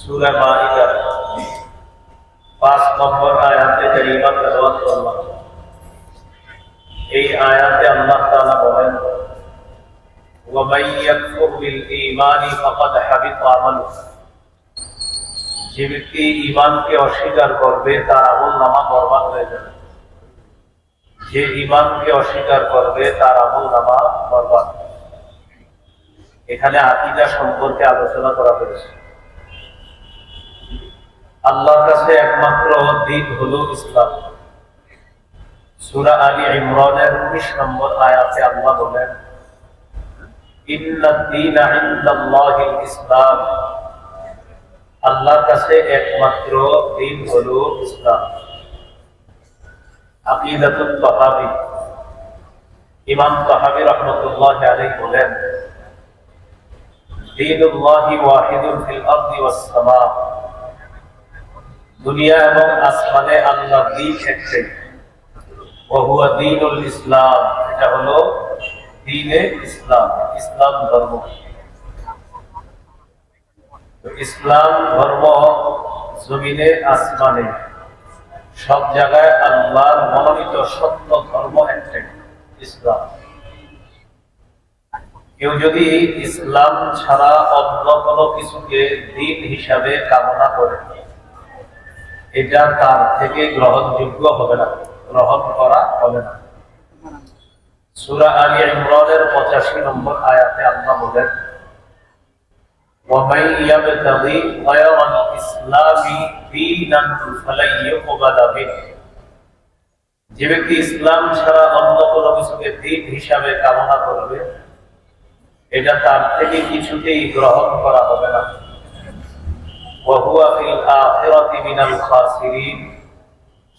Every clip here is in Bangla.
সূরা মাইদা 5 নম্বর আয়াতে কারিমা তেলাওয়াত করলাম। এই আয়াতে আল্লাহ তাআলা বলেন, ওয়া মান ইয়াকফুর বিল ঈমানি ফাকাদ হাবিতা আমালুহু। যে ব্যক্তি ঈমানকে অস্বীকার করবে তার আমলনামা বরবাদ হয়ে যাবে। যে ঈমানকে অস্বীকার করবে তার আমলনামা বরবাদ। এখানে আকীদা সম্পর্কে আলোচনা করা হয়েছে। আল্লাহর কাছে একমাত্র দিন হলো ইসলাম। সূরা আলী ইমরানের 19 নম্বর আয়াতে আল্লাহ বলেন, ইন্নাদ-দীনা ইনদাল্লাহিল ইসলাম। আল্লাহর কাছে একমাত্র দিন হলো ইসলাম। আকীদাতুত তাহাবী, ইমাম তাহাবী রাহমাতুল্লাহি আলাইহি বলেন, দীনুল্লাহি ওয়াহিদুন ফিল আরদি ওয়াস সামা। দুনিয়া এবং আসমানে আল্লাহর দ্বীন একটাই, ওয়া হুয়া দীনুল ইসলাম। এটা হলো দ্বীনে ইসলাম, ইসলাম ধর্ম। ইসলাম ধর্ম জমিনে আসমানে সব জায়গায় আল্লাহর মনোনীত সত্য ধর্ম একটাই, ইসলাম। কেউ যদি ইসলাম ছাড়া অন্য কোনো কিছুকে দ্বীন হিসাবে কামনা করে, এটা তার থেকে গ্রহণযোগ্য হবে না, গ্রহণ করা হবে না। সূরা আলী ইমরানের 85 নম্বর আয়াতে আল্লাহ বলেন, وَمَن يَبْتَغِ غَيْرَ الْإِسْلَامِ دِينًا فَلَن يُقْبَلَ مِنْهُ। যে ব্যক্তি ইসলাম ছাড়া অন্য কোনো কিছুকে দ্বীন হিসাবে কামনা করবে, এটা তার থেকে কিছুতেই গ্রহণ করা হবে না। وَهُوَ فِي الْآخِرَةِ مِنَ الْخَاسِرِينَ।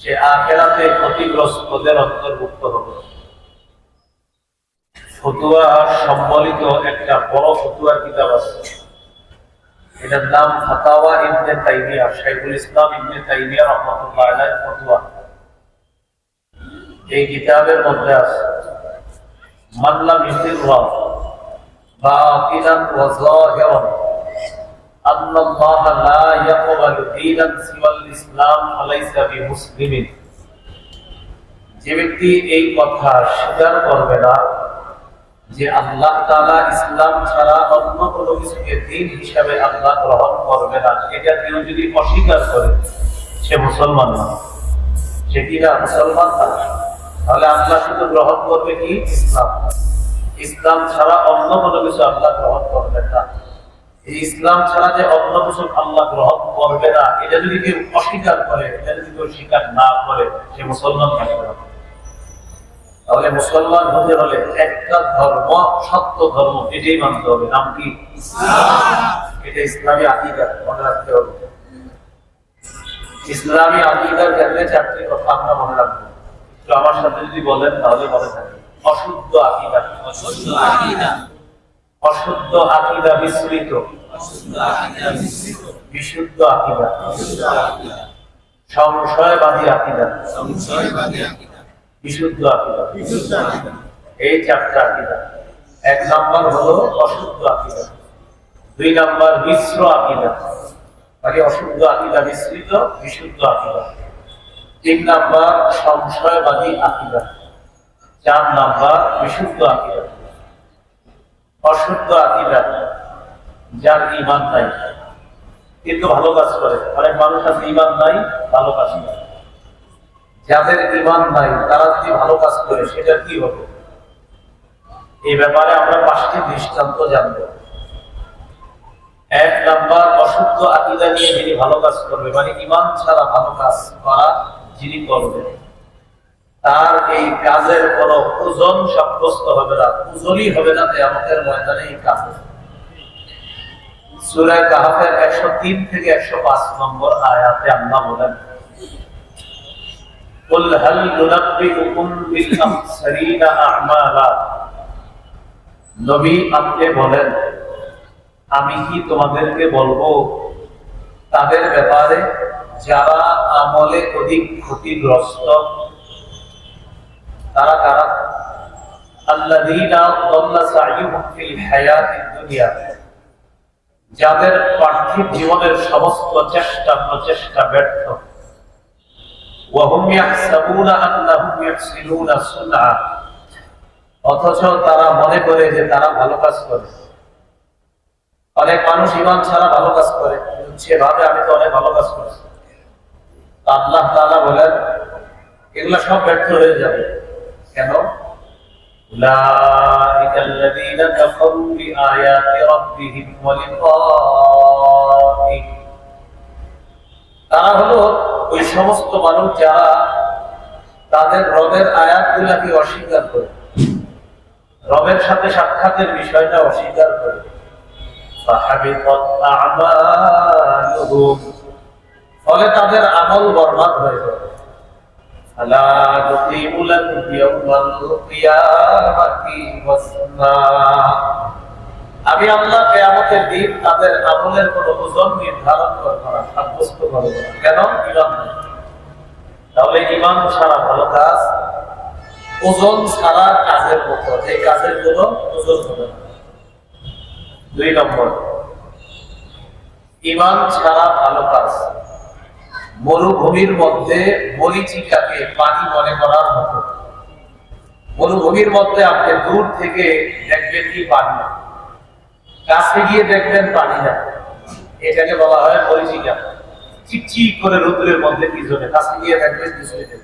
সে আখিরাতে ক্ষতিগ্রস্তদের অন্তর্ভুক্ত হবে। ফতোয়া সম্বলিত একটা বড় ফতোয়ার কিতাব আছে, এটার নাম ফাতাওয়া ইবনে তাইমিয়া, শাইখুল ইসলাম ইবনে তাইমিয়া রাহমাতুল্লাহ আলাইহি ফতোয়া। এই কিতাবের মধ্যে আছে, মান লাম ইউতিররা বাতিনান ওয়া যাহিরান আল্লাহ লা ইয়াকবালু দীনান সিওয়াল ইসলাম ফালাইসা বিমুসলিমিন। যে ব্যক্তি এই কথা স্বীকার করবে না যে আল্লাহ তাআলা ইসলাম ছাড়া অন্য কোনো কিছুকে দ্বীন হিসাবে আল্লাহ গ্রহণ করবে না, এটা কেউ যদি অস্বীকার করে সে মুসলমান না। সে কি না মুসলমান না? তাহলে আল্লাহ শুধু গ্রহণ করবে কি? ইসলাম। ইসলাম ছাড়া অন্য কোনো কিছু আল্লাহ গ্রহণ করবে না। এই ইসলাম ছাড়া যে অন্য কিছু আল্লাহ গ্রহণ করবে না, এটা যদি কেউ অস্বীকার করে, এটা যদি কেউ স্বীকার না করে, সে মুসলমান থাকবে না। তাহলে মুসলমান হতে হলে একটা ধর্ম, সত্য ধর্ম, এটাই মানতে হবে। নাম কি? ইসলাম। এটা ইসলামী আকীদা, মনে রাখতে হবে। ইসলামী আকীদার ক্ষেত্রে 4টি কথা আমরা মনে রাখবো। তো আমার সাথে যদি বলেন তাহলে মনে থাকে। অশুদ্ধ আকীদা, অশুদ্ধ আকীদা, অশুদ্ধ আকীদা মিশ্রিত, অশুদ্ধ আকীদা মিশ্রিত, বিশুদ্ধ আকীদা, বিশুদ্ধ আকীদা, সংশয়বাদী আকীদা, সংশয়বাদী আকীদা, বিশুদ্ধ আকীদা, বিশুদ্ধ আকীদা। এই 4টা আকীদা। 1 নাম্বার হলো অশুদ্ধ আকীদা, 2 নাম্বার মিশ্র আকীদা, মানে অশুদ্ধ আকীদা মিশ্রিত, বিশুদ্ধ আকীদা, 3 নাম্বার সংশয়বাদী আকীদা, 4 নাম্বার বিশুদ্ধ আকীদা। অশুদ্ধ আকীদা যার ঈমান নাই কিন্তু ভালো কাজ করে। অনেক মানুষ আছে ঈমান নাই, ভালো কাজ করে। যাদের ঈমান নাই তারা যদি ভালো কাজ করে সেটা কি হবে? এই ব্যাপারে আমরা 5টি দৃষ্টান্ত জানব। 1 নাম্বার, অশুদ্ধ আকীদা নিয়ে যিনি ভালো কাজ করবে, মানে ঈমান ছাড়া ভালো কাজ করা যিনি করবে, তার এই কাজের কোনো ওজন সাব্যস্ত হবে না, ওজনই হবে না কিয়ামতের ময়দানে এই কাজ। সূরা কাহফের 103 থেকে 105 নম্বর আয়াতে আল্লাহ বলেন, কুল হাল নুনাব্বিউকুম বিল আখসারিনা আ'মালা। নবী আপনি বলেন, আমি কি তোমাদেরকে বলবো তাদের ব্যাপারে যারা আমলে অধিক ক্ষতিগ্রস্ত? তারা কারা? আল্লাযীনা দাল্লা সা'য়ুহুম ফিল হায়াতিদ দুনিয়া, যাদের পার্থিব জীবনের সমস্ত চেষ্টা প্রচেষ্টা ব্যর্থ, ওয়াহুম ইয়াহসাবুনা আন্নাহুম ইয়াহসিনুনা সুনআ, অথচ তারা মনে করে যে তারা ভালো কাজ করে। অনেক মানুষ ঈমান ছাড়া ভালো কাজ করে, সে ভাবে আমি তো অনেক ভালো কাজ করছি। আল্লাহ তাআলা বলেন এগুলা সব ব্যর্থ হয়ে যাবে। কেন? উলাইকা আল্লাযীনা কাফারু বিআয়াতি রাব্বিহিম ওয়া লিকাইহি, তারা হলো ওই সমস্ত মানুষ যারা তাদের রবের আয়াতগুলোকে অস্বীকার করে, রবের সাথে সাক্ষাতের বিষয়টা অস্বীকার করে। ফাহাবিতাত আ'মালুহুম, ফলে তাদের আমল বরবাদ হয়ে যাবে। ফালা তুকিমু লাহুম ইয়াওমাল কিয়ামাতি ওয়াজনা, আমি আল্লাহ কিয়ামতের দিন তাদের আমলের কোনো ওজন নির্ধারণ করব না, সাব্যস্ত করব না। কেন? ঈমান নেই। তাহলে ঈমান ছাড়া ভালো কাজ ওজন ছাড়া কাজের মতো, এই কাজের কোনো ওজন হবে না। 2 নম্বর, ঈমান ছাড়া ভালো কাজ মরুভূমির মধ্যে মরীচিকাকে পানি মনে করার মতো। মরুভূমির মধ্যে আপনি দূর থেকে দেখবেন কি পানি না, কাছে গিয়ে দেখবেন পানি না, এটাকে বলা হয় মরীচিকা। চিকচিক করে রৌদ্রের মধ্যে কি জন্য, কাছে গিয়ে দেখবেন কিছুই নেই।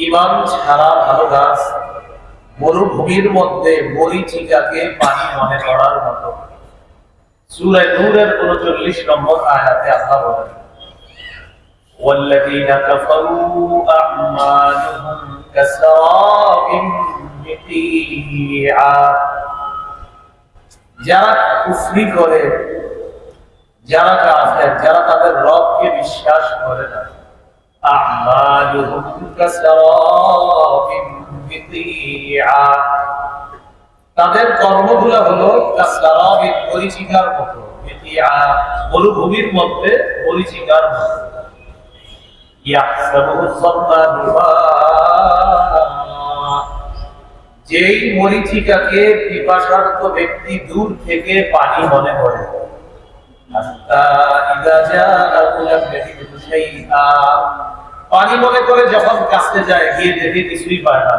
ঈমান ছাড়া ভালো কাজ মরুভূমির মধ্যে মরীচিকাকে পানি মনে করার মতো। সূরা নূরের 39 নম্বর আয়াতে আল্লাহ বলেন ওয়াল্লাযীনা কাফারু আ'মালুহুম কাসরাবিন বিকিআ, যারা কুফরি করে, যারা কাফের, যারা তাদের রবকে বিশ্বাস করে না, আ'মালুহুম কাসরাবিন বিকিআ, তাদের কর্মগুলো হলো কাসরাবিন মরীচিকার মতো, বিকিআ মরুভূমির মধ্যে মরীচিকার মতো। ইয়াহসাবুহু যাম্মানু মা, যেই মরীচিকাকে পিপাসার্ত ব্যক্তি দূর থেকে পানি মনে করে, পানি মনে করে যখন কাছে যায় গিয়ে দেখে কিছুই পায় না।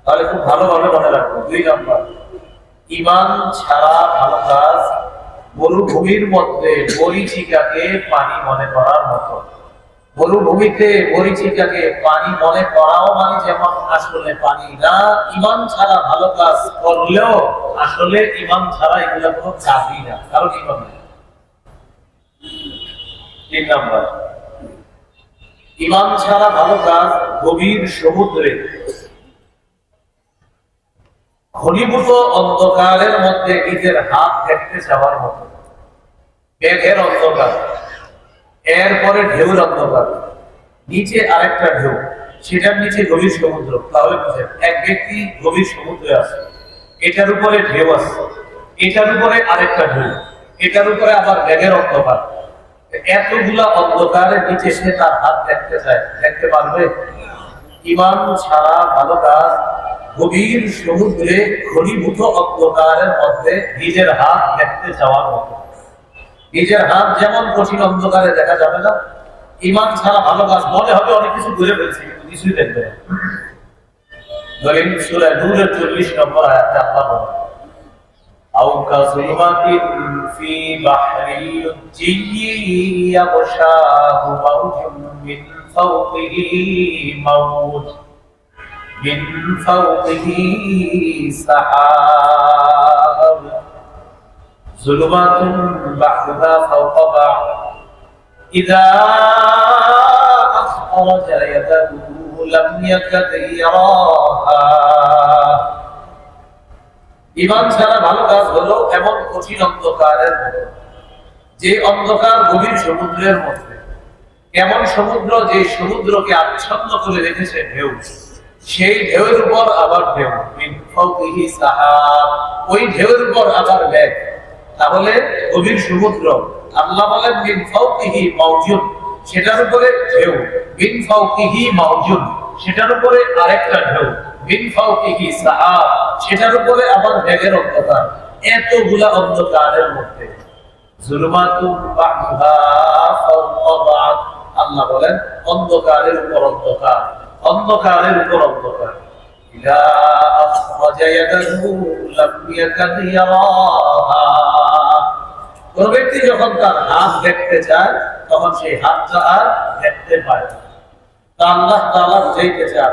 তাহলে খুব ভালোভাবে মনে রাখবো। 2 নম্বর, ঈমান ছাড়া ভালো কাজ মরুভূমির মধ্যে মরীচিকাকে পানি মনে করার মতো। মরুভূমিতে মরীচিকাকে পানি মনে করাও মানে যেমন আসলে পানি না, ঈমান ছাড়া ভালো কাজ করলেও আসলে ঈমান ছাড়া এগুলো কোনো কাজই না, কারণ ঈমান নেই। 3 নম্বর, ঈমান ছাড়া ভালো কাজ গভীর সমুদ্রে ঘনীভূত অন্ধকারের মধ্যে নিজের হাত দেখতে যাওয়ার মতো। মেঘের অন্ধকার, এরপরে ঢেউর অন্ধকার, নিচে আরেকটা ঢেউ, সেটার নিচে গভীর সমুদ্র। তাহলে বুঝেন এক ব্যক্তি গভীর সমুদ্রে আছে, এটার উপরে ঢেউ আছে, এটার উপরে আরেকটা ঢেউ, এটার উপরে আবার মেঘের অন্ধকার। এতগুলা অন্ধকারের নিচে সে তার হাত দেখতে চায়, দেখতে পারবে? ঈমান ছাড়া ভালো কাজ গভীর সমুদ্রে ঘনীভূত অন্ধকারের মধ্যে নিজের হাত দেখতে যাওয়ার মতো। নিজের হাত যেমন কঠিন অন্ধকারে দেখা যাবে না, ঈমান ছাড়া ভালো কাজ মনে হবে অনেক কিছু ঘুরে ফেলছে, কিন্তু কিছুই দেখবে না। ধরেন সূরা নূরের 40 নম্বর আয়াতে আল্লাহ বলেন আও কাযুলমাতিন ফি বাহরিল লুজ্জিয়্যি ইয়াগশাহু মাওজুন মিন ফাওকিহি মাওজ মিন ফাওকিহি সাহাব যুলমাতুন বাহরুহা ফাওকা বা'দ ইযা আখরাজা ইয়াদাহু লাম ইয়াকাদ ইয়ারাহা। ঈমান ছাড়া ভালো কাজ হলো এমন কঠিন অন্ধকারের মতো, যে অন্ধকার গভীর সমুদ্রের মধ্যে। এমন সমুদ্র যে সমুদ্রকে আচ্ছন্ন করে রেখেছে ঢেউ, সেই ঢেউয়ের উপর আবার ঢেউ, মিন ফাওকিহি সাহাব, ওই ঢেউয়ের উপর আবার মেঘ। তাহলে গভীর সমুদ্র, আল্লাহ বলেন মিন ফাওকিহি মাওজুন, সেটার উপরে ঢেউ, মিন ফাওকিহি মাওজুন, সেটার উপরে আরেকটা ঢেউ, মিন ফাওকিহি সাহাব, সেটার উপরে আবার মেঘের অন্ধকার। এতগুলা অন্ধকারের মধ্যে আল্লাহ বলেন অন্ধকারের উপর অন্ধকার, অন্ধকারের উপর অন্ধকার। কোন ব্যক্তি যখন তার হাত দেখতে চায় তখন সেই হাতটা আর দেখতে পায় না। আল্লাহ তাআলা বুঝাইতে চান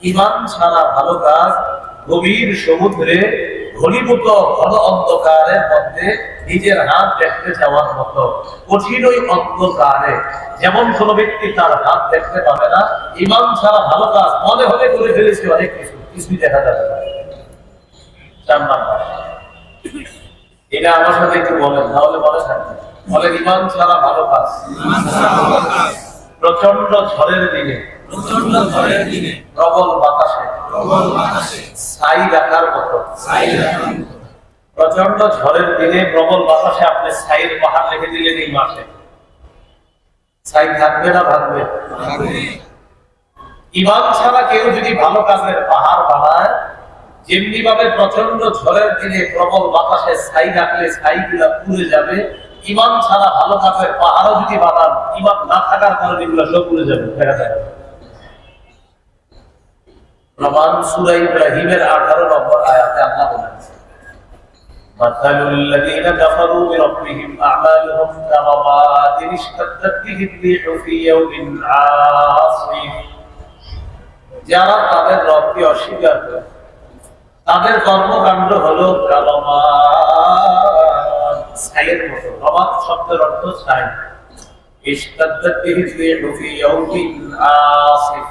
ঈমান ছাড়া ভালো কাজ গভীর সমুদ্রে ঘনীভূত ঘন অন্ধকারের মধ্যে নিজের হাত দেখতে যাওয়ার মতো কঠিন ওই অন্ধকারে যেমন কোন ব্যক্তি তার হাত দেখতে পাবে না, ঈমান ছাড়া ভালো কাজ মনে হলে করে ফেলেছে অনেক কিছু, কিছুই দেখা যাবে না। 4 নাম্বার, এটা আমার সাথে একটু বলেন, তাহলে মনে থাকবে। বলে ঈমান ছাড়া ভালো কাজ প্রচন্ড ঝড়ের দিনে, প্রবল বাতাসে ছাই রাখার মতো। প্রচন্ড ঝড়ের দিনে প্রবল বাতাসে আপনি ছাইয়ের পাহাড় রেখে দিলেন, এই মাসে ছাই থাকবে না ভাববে? ঈমান ছাড়া কেউ যদি ভালো কাজের পাহাড় বানায়, যেমনি ভাবে প্রচন্ড ঝড়ের দিনে প্রবল বাতাসে ছাই রাখলে ছাইগুলা পুড়ে যাবে, ঈমান ছাড়া ভালো কাজের পাহাড়ও যদি বানান, ঈমান না থাকার কারণে এগুলো সব পুড়ে যাবে, দেখা যায়। প্রমাণ সূরা ইব্রাহিমের 18 নম্বর আয়াতে আল্লাহ বলেছেন, মাসালুল্লাযীনা কাফারু বিরাব্বিহিম আ'মালুহুম কারামাদিন ইশতাদ্দাত বিহির রিহু ফি ইয়াওমিন আসিফ। যারা তাদের রবকে অস্বীকার করে তাদের কর্মকাণ্ড হলো কারামাদ, ছাইয়ের মতো। রমাদ শব্দের অর্থ ছাই। ইশতাদ্দাত বিহির রিহু ফি ইয়াওমিন আসিফ,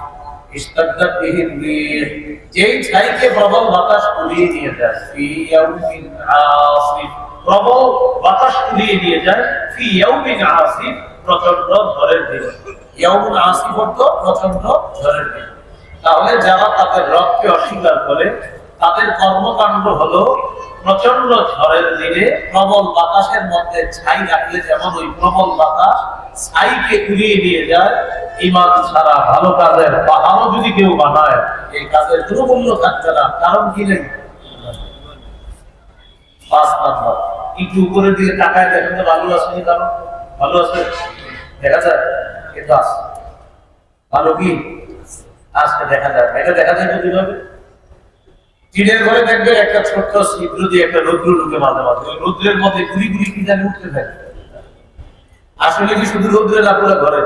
ইশতাদ্দাত বিহির রিহ, যেই ছাইকে প্রবল বাতাস উড়িয়ে নিয়ে যায়। ফি ইয়াউমিন আসিফ, প্রবল বাতাস উড়িয়ে নিয়ে যায়। ফি ইয়াউমিন আসিফ, প্রচন্ড ঝড়ের দিনে। ইয়াউমুন আসিফ অর্থ প্রচন্ড ঝড়ের দিন। তাহলে যারা তাদের রবকে অস্বীকার করে তাদের কর্মকাণ্ড হলো প্রচন্ড ঝড়ের দিনে প্রবল বাতাসের মধ্যে ছাই রাখলে যেমন ওই প্রবল বাতাস ছাইকে উড়িয়ে নিয়ে যায়, ঈমান ছাড়া ভালো কাজের পাহাড়ও যদি কেউ বানায়, এই কাজের কোনো মূল্য থাকবে না। কারণ কি নেই? 5 নাম্বার, একটু উপরের দিকে তাকায় দেখেন তো ভালো আছে, কারণ ভালো আছে দেখা যায়, কিন্তু আছে ভালো কি আজকে দেখা যায়। এটা দেখা যায় তো কিভাবে? টিনের ঘরে দেখবে একটা ছোট্ট ছিদ্র দিয়ে একটা রৌদ্র ঢুকে মাঝে মাঝে, ওই রৌদ্রের মধ্যে গুলি গুলি কি জানি উঠতে থাকে। আসলে কি শুধু রৌদ্রে না, পুরো ঘরে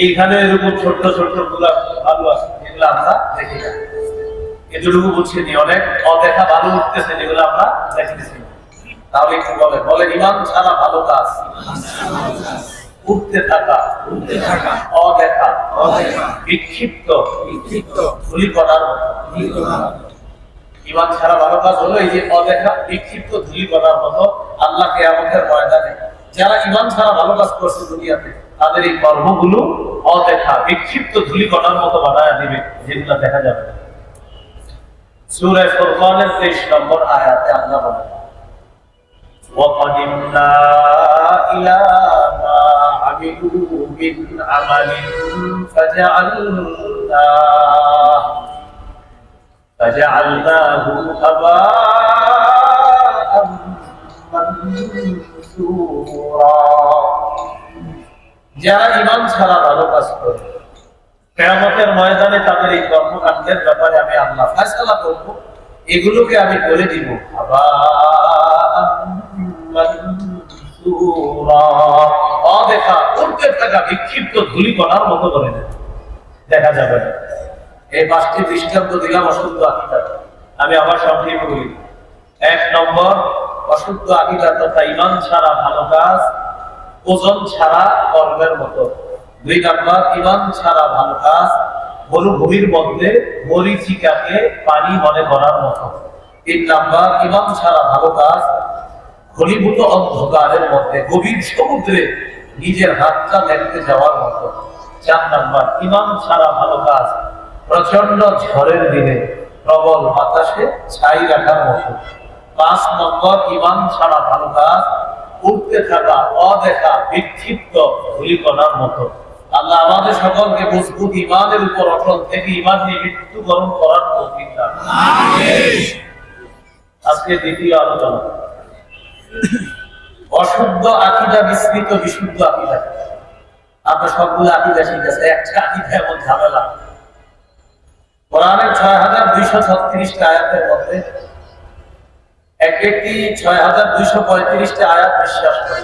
এইখানে এরকম ছোট্ট ছোট্ট গোলাপ ভালো আছে, যেগুলো আমরা দেখি না। এতটুকু বুঝছি নি, অনেক অদেখা ভালো উঠতেছে যেগুলো আমরা দেখতেছি। তাহলে একটু বলে ঈমান ছাড়া ভালো কাজ উঠতে থাকা অদেখা বিক্ষিপ্ত ধূলিকণার মতো। ঈমান ছাড়া ভালো কাজ হলো এই যে অদেখা বিক্ষিপ্ত ধূলিকণার মতো। আল্লাহ কিয়ামতের ময়দানে যারা ঈমান ছাড়া ভালো কাজ করছে দুনিয়াতে, তাদের এই কর্মগুলো অদেখা বিক্ষিপ্ত ধূলিকণার মতো বানায় দিবে, যেগুলো দেখা যাবে না। সূরা ফুরকানের 23 নম্বর আয়াতে আল্লাহ বলেন, وَقَدِمْنَا إِلَى مَا عَمِلُوا مِنْ عَمَلٍ فَجَعَلْنَاهُ هَبَاءً مَنْثُورًا। যারা ঈমান ছাড়া ভালো কাজ করে, কিয়ামতের ময়দানে তাদের এই কর্মকাণ্ডের ব্যাপারে আমি আল্লাহ ফয়সালা করব, এগুলোকে আমি করে দিব অদেখা উঠতে থাকা বিক্ষিপ্ত ধূলিকণার মতো করে দেবে, দেখা যাবে না। এই 5টি দৃষ্টান্ত দিলাম অশুদ্ধ আকীদা। আমি আবার সংক্ষেপে বলি। 1 নম্বর, অশুদ্ধ আকীদা তথা ঈমান ছাড়া ভালো কাজ ওজন ছাড়া কর্মের মতো। 2 নম্বর, ঈমান ছাড়া ভালো কাজ মরুভূমির মধ্যে মরীচিকাকে পানি মনে করার মতো। 3 নম্বর, ঈমান ছাড়া ভালো কাজ ঘনীভূত অন্ধকারের মধ্যে গভীর সমুদ্রে নিজের হাতটা দেখতে যাওয়ার মতো। 4 নম্বর, ঈমান ছাড়া ভালো কাজ প্রচন্ড ঝড়ের দিনে প্রবল বাতাসে ছাই রাখার মতো। 5 নম্বর, ঈমান ছাড়া ভালো কাজ উঠতে থাকা অদেখা বিক্ষিপ্ত ধূলিকণার মতো। আল্লাহ আমাদের সকলকে মজবুত ঈমানের উপর অটল থেকে ঈমান নিয়ে মৃত্যুবরণ করার তৌফিক দান করুন। আমিন। আজকে দ্বিতীয় আলোচনা, অশুদ্ধ আকীদা মিশ্রিত বিশুদ্ধ আকীদা। আমরা সবগুলো আকীদা শিখেছি, একটা আকীদা এমন ঝামেলা। কোরআনের ৬,২৩৬টা আয়াতের মধ্যে এক ব্যক্তি ৬,২৩৫টা আয়াত বিশ্বাস করে।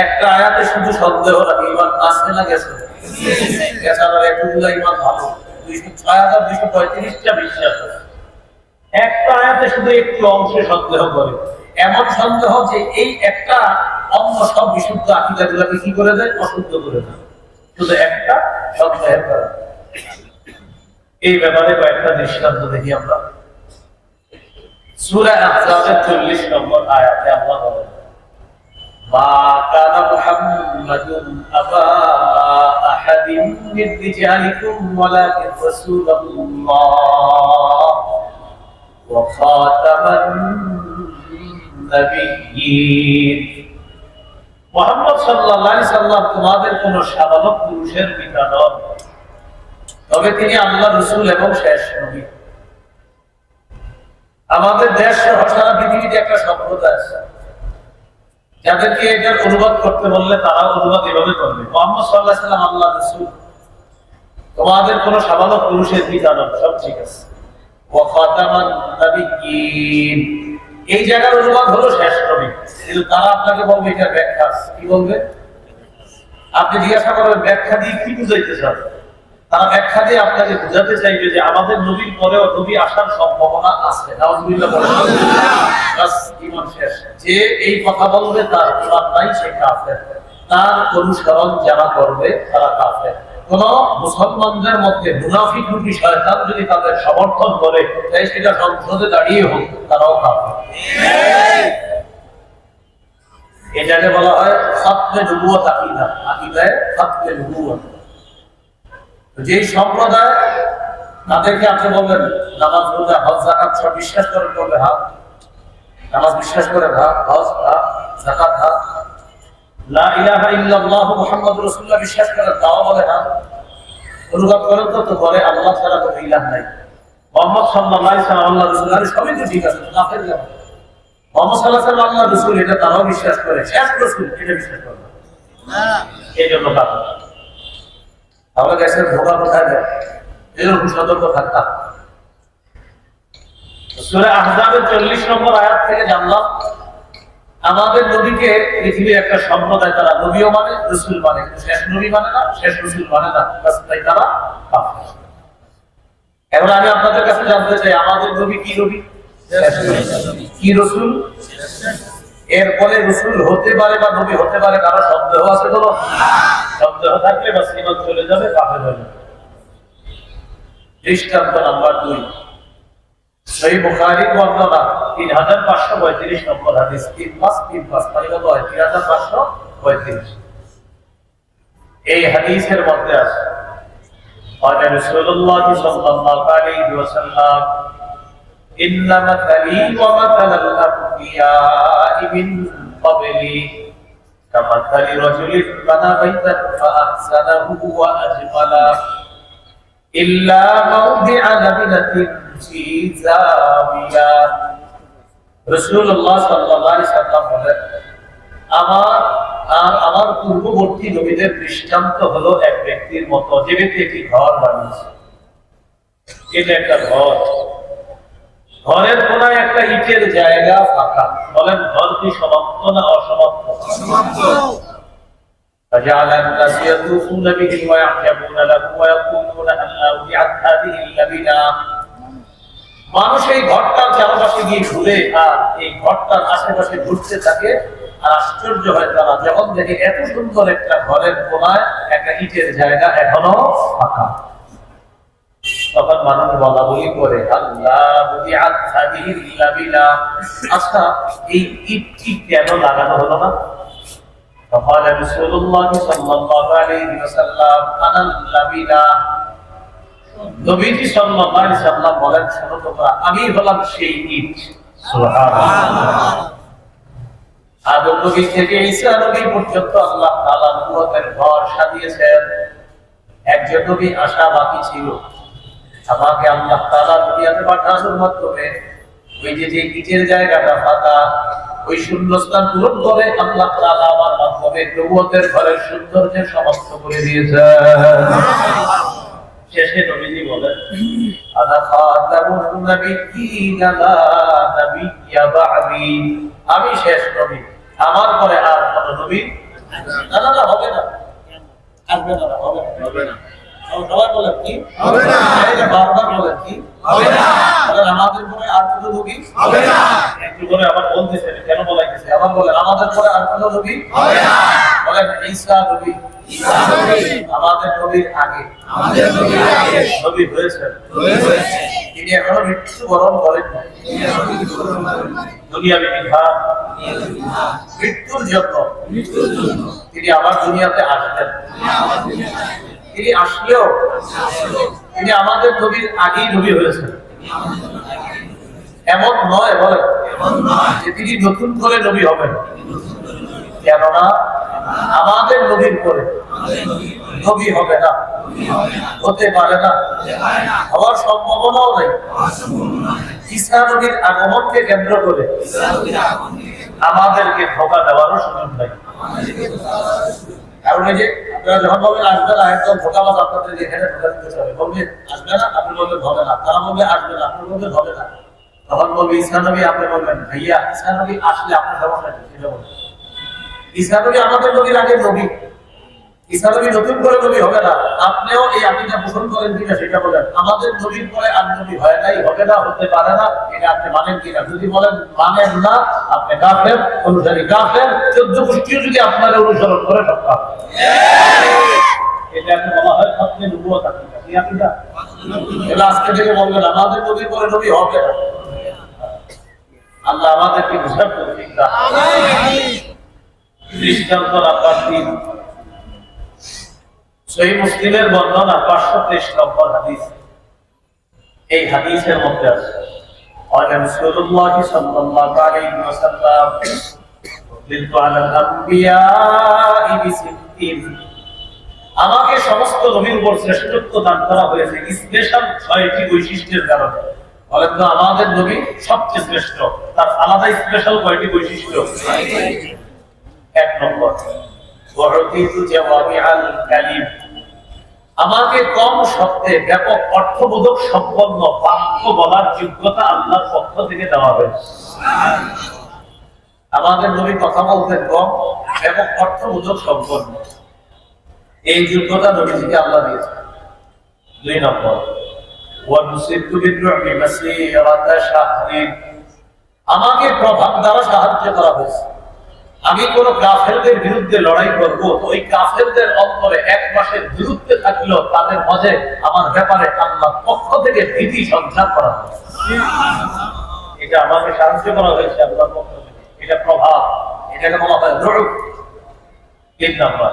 একটা আয়াতে শুধু সন্দেহ রাখে, ইমান আছে না গেছে, এছাড়া একটুগুলো ইমান ভালো। ৬,২৩৫টা বিশ্বাস করে, একটা আয়াতে শুধু একটু অংশে সন্দেহ করে। এমন সন্দেহ যে এই একটা অন্য সব বিশুদ্ধ আকীদা গুলাকে কি করে দেয়, অশুদ্ধ করে দেয়, শুধু একটা সন্দেহের কারণে। এই ব্যাপারে কয়েকটা দৃষ্টান্ত দেখি আমরা। সূরা আহজাবের 40 নম্বর আয়াতে আল্লাহ বলেন, মা কানা মুহাম্মাদুন আবা আহাদিন মিন রিজালিকুম ওয়ালাকিন রাসূলুল্লাহ ওয়া খাতামান নাবিয়্যিন। মুহাম্মদ সাল্লাল্লাহু আলাইহি সাল্লাম তোমাদের কোন সাধারণ পুরুষের পিতা নন, তবে তিনি আল্লাহর রাসূল এবং শেষ নবী। আমাদের দেশ সহ সারা পৃথিবীতে একটা সম্প্রদায় আছে যাদেরকে এটার অনুবাদ করতে বললে তারা অনুবাদ এভাবে করবে, মুহাম্মদ সাল্লাল্লাহু আলাইহি সাল্লাম আল্লাহর রাসূল, তোমাদের কোন সাধারণ পুরুষের পিতা নন, সব ঠিক আছে। ওয়া খাতামান নাবিয়্যিন, এই জায়গার অনুবাদ হলো শেষ নবী। কিন্তু তারা আপনাকে বলবে এটা ব্যাখ্যা, কি বলবে? আপনি জিজ্ঞাসা করবেন ব্যাখ্যা দিয়ে কি বুঝাইতে চান? তারা ব্যাখ্যা দিয়ে আপনাকে বুঝাতে চাইবে যে আমাদের নবীর পরেও নবী আসার সম্ভাবনা আছে। নাউযুবিল্লাহ বলেন, বাস ঈমান শেষ। যে এই কথা বলবে তার ঈমান নাই, সে কাফের। তার অনুসরণ যারা করবে তারা কাফের। কোন মুসলমানদের মধ্যে মুনাফিক রূপী শয়তান যদি তাদের সমর্থন করে, তাই সেটা সংসদে দাঁড়িয়ে হোক, তারাও কাফের। এটাকে বলা হয় খাতমে নবুয়ত আকীদা, আকীদায়ে খাতমে নবুয়ত। যে সম্প্রদায় তাদেরকে আপনি বলবেন নামাজ, রোজা, হজ, যাকাত সব বিশ্বাস করেন, বলবে হ্যাঁ। নামাজ বিশ্বাস করেন, হ্যাঁ। হজ, হ্যাঁ। যাকাত, হ্যাঁ। লা ইলাহা ইল্লাল্লাহু মুহাম্মাদুর রাসূলুল্লাহ বিশ্বাস করেন, তাও বলে হ্যাঁ। অনুবাদ করেন তো বলে আল্লাহ ছাড়া কোনো ইলাহ নাই, মুহাম্মদ সাল্লাল্লাহু আলাইহি ওয়াসাল্লাম আল্লাহর রাসূল। আরে সবই তো ঠিক আছে, কাফের কেন? মুহাম্মদ সাল্লাল্লাহু আলাইহি ওয়াসাল্লাম আল্লাহর রাসূল, এটা তারাও বিশ্বাস করে, শেষ রাসূল এটা বিশ্বাস করে না, এই জন্য কাফের। আমরা দেশের ধোঁকা কোথায় দেয়, এরকম সতর্ক থাকতাম। সূরা আহজাবের 40 নম্বর আয়াত থেকে জানলাম আমাদের নবীকে পৃথিবীর একটা সম্প্রদায়, তারা নবীও মানে, রাসূল মানে, শেষ নবী মানে না, শেষ রাসূল মানে না, তাই তারা কাফের। এখন আমি আপনাদের কাছে জানতে চাই আমাদের নবী কি নবী? কি রাসূল? এরপরে রাসূল হতে পারে বা নবী হতে পারে, কারো সন্দেহ আছে? কোনো সন্দেহ থাকলে বাস ঈমান চলে যাবে, কাফের হয়ে যাবে। দৃষ্টান্ত নাম্বার 2, সহিহ বুখারীর বর্ণনা ৩৫৩৫ নম্বর হাদিস, ৩৫৩৫ মানে কত হয়? ৩৫৩৫। এই হাদিসের মধ্যে আছে قال رسول الله صلى الله عليه وسلم إن مثلي ومثل الأنبياء من قبلي كمثل رجل بنى بيتا فأحسنه وأجمله إلا موضع لبنة في زاوية। রাসূলুল্লাহ সাল্লাল্লাহু আলাইহি ওয়াসাল্লাম বলেন, আমার পূর্ববর্তী নবীদের দৃষ্টান্ত হলো এক ব্যক্তির মতো, যে ব্যক্তি একটি ঘর বানিয়েছে। এটা একটা ঘর, ঘরের কোনায় একটা ইটের জায়গা ফাঁকা। বলেন ঘর কি সমাপ্ত না অসমাপ্ত? فجعل الناس يطوفون به ويعجبون له ويقولون هل أودعت هذه اللبنة। মানুষ এই ঘরটার চারপাশে গিয়ে ঘুরে আর এই ঘরটার আশেপাশে ঘুরতে থাকে, আর আশ্চর্য হয় তারা যখন দেখে এত সুন্দর একটা ঘরের কোনায় একটা ইটের জায়গা এখনো ফাঁকা। তখন মানুষ বলা বলি করে, আচ্ছা এই ইটটি কেন লাগানো হলো না? فقال رسول الله صلى الله عليه وسلم انا اللبنة। নবীজি সাল্লাল্লাহু আলাইহি ওয়াসাল্লাম বলেন, শোনো তোমরা, আমি হলাম সেই ইট। সুবহানাল্লাহ। আদম নবী থেকে ঈসা নবী পর্যন্ত আল্লাহ তাআলা নবুয়তের ঘর সাজিয়েছেন। একজন নবী আসা বাকি ছিল, আমাকে আল্লাহ তাআলা দুনিয়াতে পাঠানোর মাধ্যমে ওই যে ইটের জায়গাটা ফাঁকা, ওই শূন্যস্থান পূরণ করে আল্লাহ তাআলা আমার মাধ্যমে নবুয়তের ঘরের সৌন্দর্যের সমাপ্ত করে দিয়েছেন। শেষে নবীজি বলেন, আনা খাতামুন নাবিয়্যিনা লা নাবিয়্যা বা'দি, আমি শেষ নবী, আমার পরে আর কোন নবী না। না, হবে না, আসবে না, হবে না। সবাই বলেন কি হবে না? এটা বারবার বলেন কি হবে না? তাহলে আমাদের পরে আর কোন নবী হবে না। একটু করে আবার বলতেছেন, কেন বলাইতেছে? আবার বলেন, আমাদের পরে আর কোন নবী হবে না। বলেন, ঈসা নবী, ঈসা নবী আমাদের নবীর আগে, আমাদের নবীর আগে নবী হয়েছেন। তিনি এখনো মৃত্যুবরণ করেন না। দুনিয়াবি বিধান, মৃত্যুর জন্য তিনি আবার দুনিয়াতে আসবেন। তিনি আসলেও তিনি আমাদের নবীর আগেই নবী হয়েছেন। এমন নয়, বলে যে তিনি নতুন করে নবী হবেন, কেননা আমাদের নবীর পরে নবী হবে না, হতে পারে না, হওয়ার সম্ভাবনাও নেই। ঈসা নবীর আগমনকে কেন্দ্র করে আমাদেরকে ধোঁকা দেওয়ারও সুযোগ নেই। কারণ এই যে আপনারা যখন বলবেন আসবে না, একদম ধোঁকাবাজ আপনাদের এখানে ধোঁকা দিতে চাবে, বলবেন আসবে না, আপনি বলবেন হবে না, তারা বলবে আসবে না, আপনি বলবেন হবে না। তখন বলবে ঈসা নবী, আপনি বলবেন ভাইয়া ঈসা নবী আসলে আপনার সমস্যা কি সেটা বলবেন। ঈসা নবী আমাদের নবীর আগে নবী, ঈসা নবী নতুন করে নবী হবে না। আপনিও এই আকীদা পোষণ করেন কিনা সেটা বলেন। আমাদের নবীর পরে আর নবী হয় নাই, হবে না, হতে পারে না, এটা আপনি মানেন কিনা? যদি বলেন মানেন না, আপনি কাফের, অনুসারী কাফের, 14 গোষ্ঠীও যদি আপনারা অনুসরণ করে সব কাফের। এটা আপনি বলা হয় সবচেয়ে নবুয়ত আকীদা। কি আকীদা? এটা আজকে থেকে বলবেন আমাদের নবীর পরে নবী হবে না। আল্লাহ আমাদেরকে বুঝার তৌফিক দান। দৃষ্টান্ত রাখবার দিন সহিহ মুসলিমের বর্ণনা 523 নম্বর হাদিস। এই হাদিসের মধ্যে আছে রাসূলুল্লাহ সাল্লাল্লাহু আলাইহি ওয়াসাল্লাম বিলতু আলাল আমবিয়া'i বিসিত্তিন, আমাকে সমস্ত নবীর উপর শ্রেষ্ঠত্ব দান করা হয়েছে স্পেশাল 6টি বৈশিষ্ট্যের কারণে। বলেন তো আমাদের নবী সবচেয়ে শ্রেষ্ঠ, তার আলাদা স্পেশাল কয়টি বৈশিষ্ট্য? 1 নম্বর, ওয়ারতিতু জাওয়ামিআল কালিম, আমাকে কম শব্দে ব্যাপক অর্থবোধক সম্পন্ন বাক্য বলার যোগ্যতা আল্লাহর পক্ষ থেকে দেওয়া হয়েছে। আমাদের নবী কথা বলতেন কম, ব্যাপক অর্থবোধক সম্পন্ন, এই যোগ্যতা নবীজিকে আল্লাহ দিয়েছেন। 2 নম্বর, ওয়ানুসিরতু বিররুবি মাসিরাতা শাহরিন, আমাকে প্রভাব দ্বারা সাহায্য করা হয়েছে। আমি কোন কাফেরদের বিরুদ্ধে লড়াই করব, তো ওই কাফেরদের অন্তরে 1 মাসের বিরুদ্ধে থাকলেও তাদের মাঝে আমার ব্যাপারে আল্লাহর পক্ষ থেকে ভীতি সঞ্চার করা হয়েছে। এটা আমাকে সাহায্য করা হয়েছে আল্লাহর পক্ষ থেকে, এটা প্রভাব, এটাকে বলা হয় রুব। 3 নম্বর,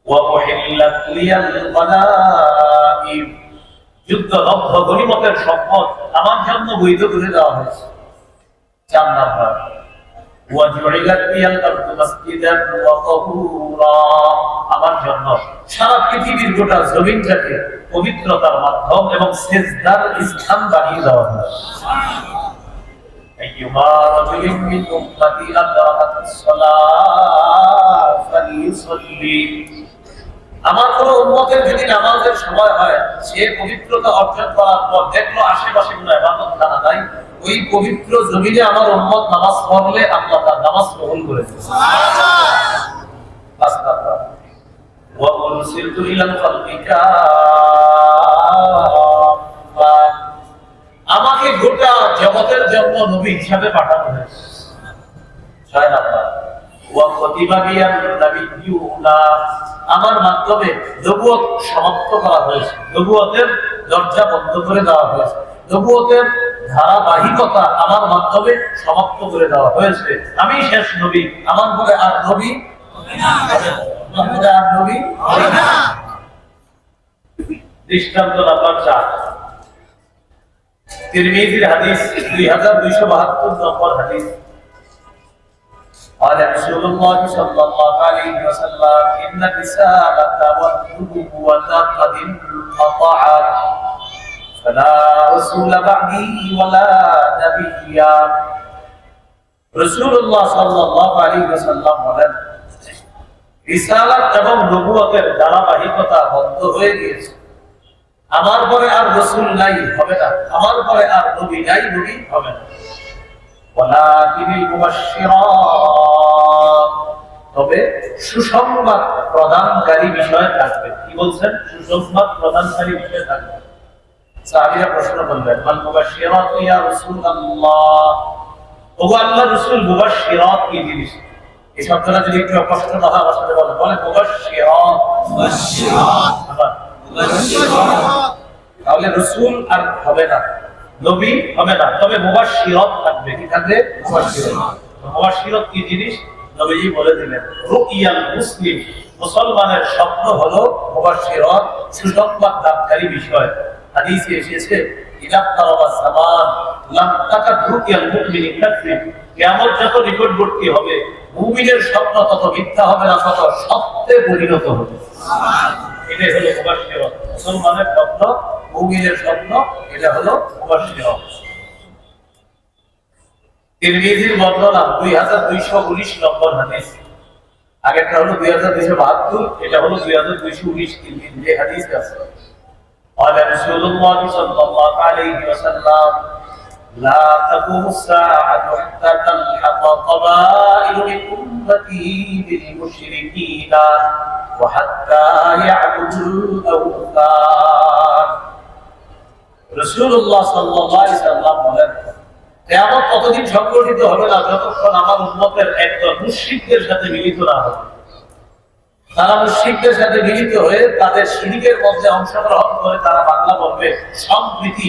ওয়া উহিল্লাত লিয়াল গানাইম, যুদ্ধলব্ধ গনিমতের সম্পদ আমার জন্য বৈধ করে দেওয়া হয়েছে। 4 নম্বর, ওয়াজুইলাত লিয়াল আরদু মাসজিদান ওয়া তাহুরা, আমার জন্য সারা পৃথিবীর গোটা জমিনটাকে পবিত্রতার মাধ্যম এবং সিজদার স্থান বানিয়ে দেওয়া হয়েছে। আইয়ুমা রাজুলিন মিন উম্মতি আদরাকাতিস সালাত ফালিয়ুসাল্লি, আমার কোন উম্মতের যদি নামাজের সময় হয়, সে পবিত্রতা অর্জন করার পর দেখলো আশেপাশে কোনো ইবাদত খানা নাই, ওই পবিত্র জমিনে আমার উম্মত নামাজ পড়লে আল্লাহ তার নামাজ কবুল করে দেন। সুবহানাল্লাহ। 5 নম্বর, ওয়া উরসিলতু ইলাল খালকি কাফা, আমাকে গোটা জগতের জন্য নবী হিসাবে পাঠানো হয়েছে। 6 নম্বর, ওয়া খতিবা বিয়ান নাবিয়্যুনা, আমার মাধ্যমে নবুয়ত সমাপ্ত করা হয়েছে, নবুয়তের দরজা বন্ধ করে দেওয়া হয়েছে, নবুয়তের ধারাবাহিকতা আমার মাধ্যমে সমাপ্ত করে দেওয়া হয়েছে। আমি শেষ নবী, আমার পরে আর নবী হবে না, আমার পরে আর নবী হবে না। দৃষ্টান্ত নাম্বার 4, তিরমিজির হাদিস 2272 নম্বর হাদিস। قال رسول الله صلى الله عليه وسلم إن الرسالة والنبوة قد انقطعت فلا رسول بعدي ولا نبيا রাসূলুল্লাহ সাল্লাল্লাহু আলাইহি ওয়াসাল্লাম বলেন রিসালাত এবং নবুয়তের ধারাবাহিকতা বন্ধ হয়ে গিয়েছে। আমার পরে আর রাসূল নাই, হবে না। আমার পরে আর নবী নাই, নবী হবে না। ওয়ালাকিনিল মুবাশশিরাত, তবে সুসংবাদ প্রদানকারী বিষয় থাকবে। কি বলছেন? সুসংবাদ প্রদানকারী বিষয় থাকবে। সাহাবীরা প্রশ্ন করলেন, মাল মুবাশশিরাত ইয়া রাসূলুল্লাহ, ওগো আল্লাহর রাসূল, মুবাশশিরাত কি জিনিস? এই শব্দটা যদি একটু কষ্ট না হয় আমার সাথে বলেন, বলেন মুবাশশিরাত। মুবাশশিরাত, মুবাশশিরাত। তাহলে রাসূল আর হবে না, নবী হবে না, তবে মুবাশশিরাত থাকবে। কি থাকবে? মুবাশশিরাত। মুবাশশিরাত কি জিনিস? নবীজি বলে দিলেন, রুইয়াল মুসলিম, মুসলমানের স্বপ্ন হলো মুবাশশিরাত, সুসংবাদ দানকারী বিষয়। হাদিসে এসেছে, ইদা তারাবা জামান লাম তাকাদ রুইয়াল মুমিনি কাযিব, কিয়ামত যত নিকটবর্তী হবে মুমিনের স্বপ্ন তত মিথ্যা হবে না, তত সত্যে পরিণত হবে। সুবহানাল্লাহ। এটাই হলো মুবাশশিরাত, মুসলমানের স্বপ্ন, মুমিনের স্বপ্ন, এটা হলো মুবাশশিরাত। তিরমিজির বর্ণনা 2219 নম্বর হাদিস, আগেরটা হলো 2272, এটা হলো 2219। তিরমিজি হাদিস আছে, قال رسول الله صلى الله عليه وسلم لا تقوم الساعة حتى تلحق قبائل من أمتي بالمشركين وحتى يعبدوا الأوثان। রাসূলুল্লাহ সাল্লাল্লাহু আলাইহি ওয়াসাল্লাম বলেন, কিয়ামত ততদিন সংঘটিত হবে না যতক্ষণ আমার উম্মতের একদল মুশরিকদের সাথে মিলিত না হবে। তারা মুশরিকদের সাথে মিলিত হয়ে তাদের শিরকের মধ্যে অংশগ্রহণ করে তারা বাংলা বলবে সম্প্রীতি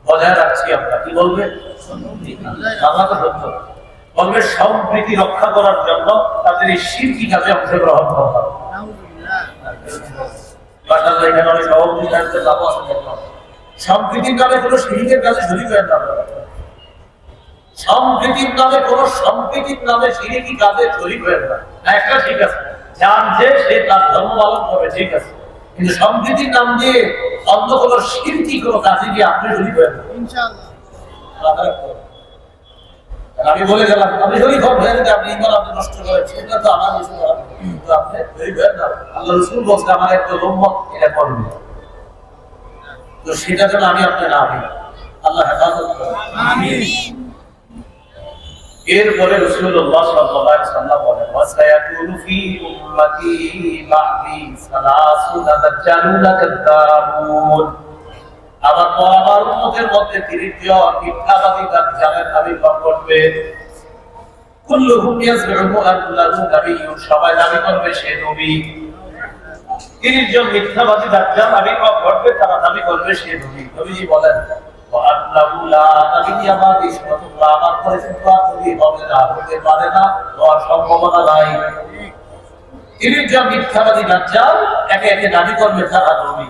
বজায় রাখছি আমরা। কি বলবে? বাংলা তো সত্য বলবে সম্প্রীতি রক্ষা করার জন্য তাদের এই শিরকি কাজে অংশগ্রহণ করতে হবে। সম্প্রীতির নামে কোনো শিরকের কাজে শরীক হয়ে না, সম্প্রীতির নামে কোনো সম্প্রীতির নামে শিরকি কাজে শরীক হয়ে না। একটা ঠিক আছে, জানছে সে তার ধর্ম পালন করবে, ঠিক আছে, কিন্তু সম্প্রীতির নাম দিয়ে অন্য কোনো শিরকি কোনো কাজে গিয়ে আপনি শরীক হয়ে যাবেন ইনশাআল্লাহ। আমি বলে গেলাম আপনি শরীক হবেন, আপনি ইমান আপনি নষ্ট করেন, সেটা তো আমার কিছু করার নেই, কিন্তু আপনি শরীক হয়ে যাবেন। আল্লাহ রাসূল বলছে আমার একটা উম্মত এটা করবে, তো সেটা যেন আমি আপনি না হই। আল্লাহ হেফাজত করেন, আমিন। এরপরে রাসূলুল্লাহ সাল্লাল্লাহু আলাইহি ওয়াসাল্লাম বলেন, ওয়াসায়াকুনু ফি উম্মতি বা'দি সালাসুনা দাজ্জালুনা কাযাবুন, আমার পর আমার উম্মতের মধ্যে 30 জন মিথ্যাবাদী দাজ্জালের আবির্ভাব ঘটবে। কুল্লুহুম ইয়াজউমু আন্নাহু নাবিয়্যুন, সবাই দাবি করবে সে নবী। 30 জন মিথ্যাবাদী দাজ্জাল আবির্ভাব ঘটবে, তারা দাবি করবে সে নবী। নবীজি বলেন, ওয়ান্নাহু লা নাবিয়্যা বা'দি, আমার পরে কিন্তু আর নবী হবে না, হতে পারে না, হওয়ার সম্ভাবনা নাই। 30 জন মিথ্যাবাদী দাজ্জাল একে একে দাবি করবে তারা নবী।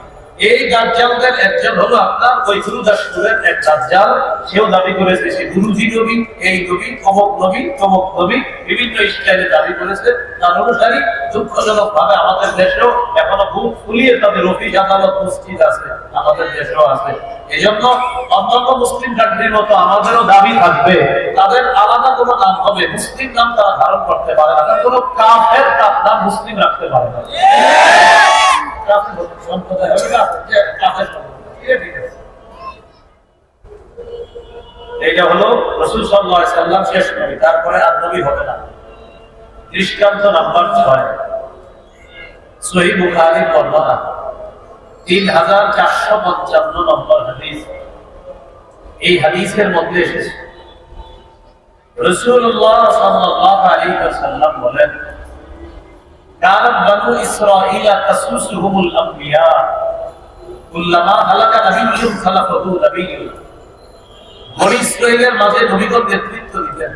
এই দাজ্জালদের একজন হলো আপনার ওই গুরুদাসপুরের এক দাজ্জাল, সেও দাবি করেছে সে গুরুজি নবী, এই নবী, অমুক নবী, তমুক নবী, বিভিন্ন স্টাইলে দাবি করেছে। তার অনুসারী দুঃখজনক ভাবে আমাদের দেশেও এখনো বুক ফুলিয়ে তাদের অফিস আদালত মসজিদ আছে, আমাদের দেশেও আছে। এই জন্য অন্যান্য মুসলিম কান্ট্রির মতো আমাদেরও দাবি থাকবে, তাদের আলাদা কোনো নাম হবে, মুসলিম নাম তারা ধারণ করতে পারে না, কোনো কাফের তার নাম মুসলিম রাখতে পারে না। এইটা হলো রাসূল সাল্লাল্লাহু আলাইহি ওয়াসাল্লাম শেষ নবী, তারপরে আর নবী হবে না। দৃষ্টান্ত নাম্বার 6, সহিহ বুখারীর বর্ণনা 3455 নম্বর হাদিস। এই হাদিসের মধ্যে এসেছে রাসূলুল্লাহ সাল্লাল্লাহু আলাইহি ওয়াসাল্লাম বলেন, কানাত বানু ইসরাঈল তাসুসুহুমুল আমবিয়া কুল্লামা হালাকা নাবিয়্যুন খালাফাহু নাবিয়্যুন। বনি ইসরাঈলের মাঝে নবীগণ নেতৃত্ব দিতেন,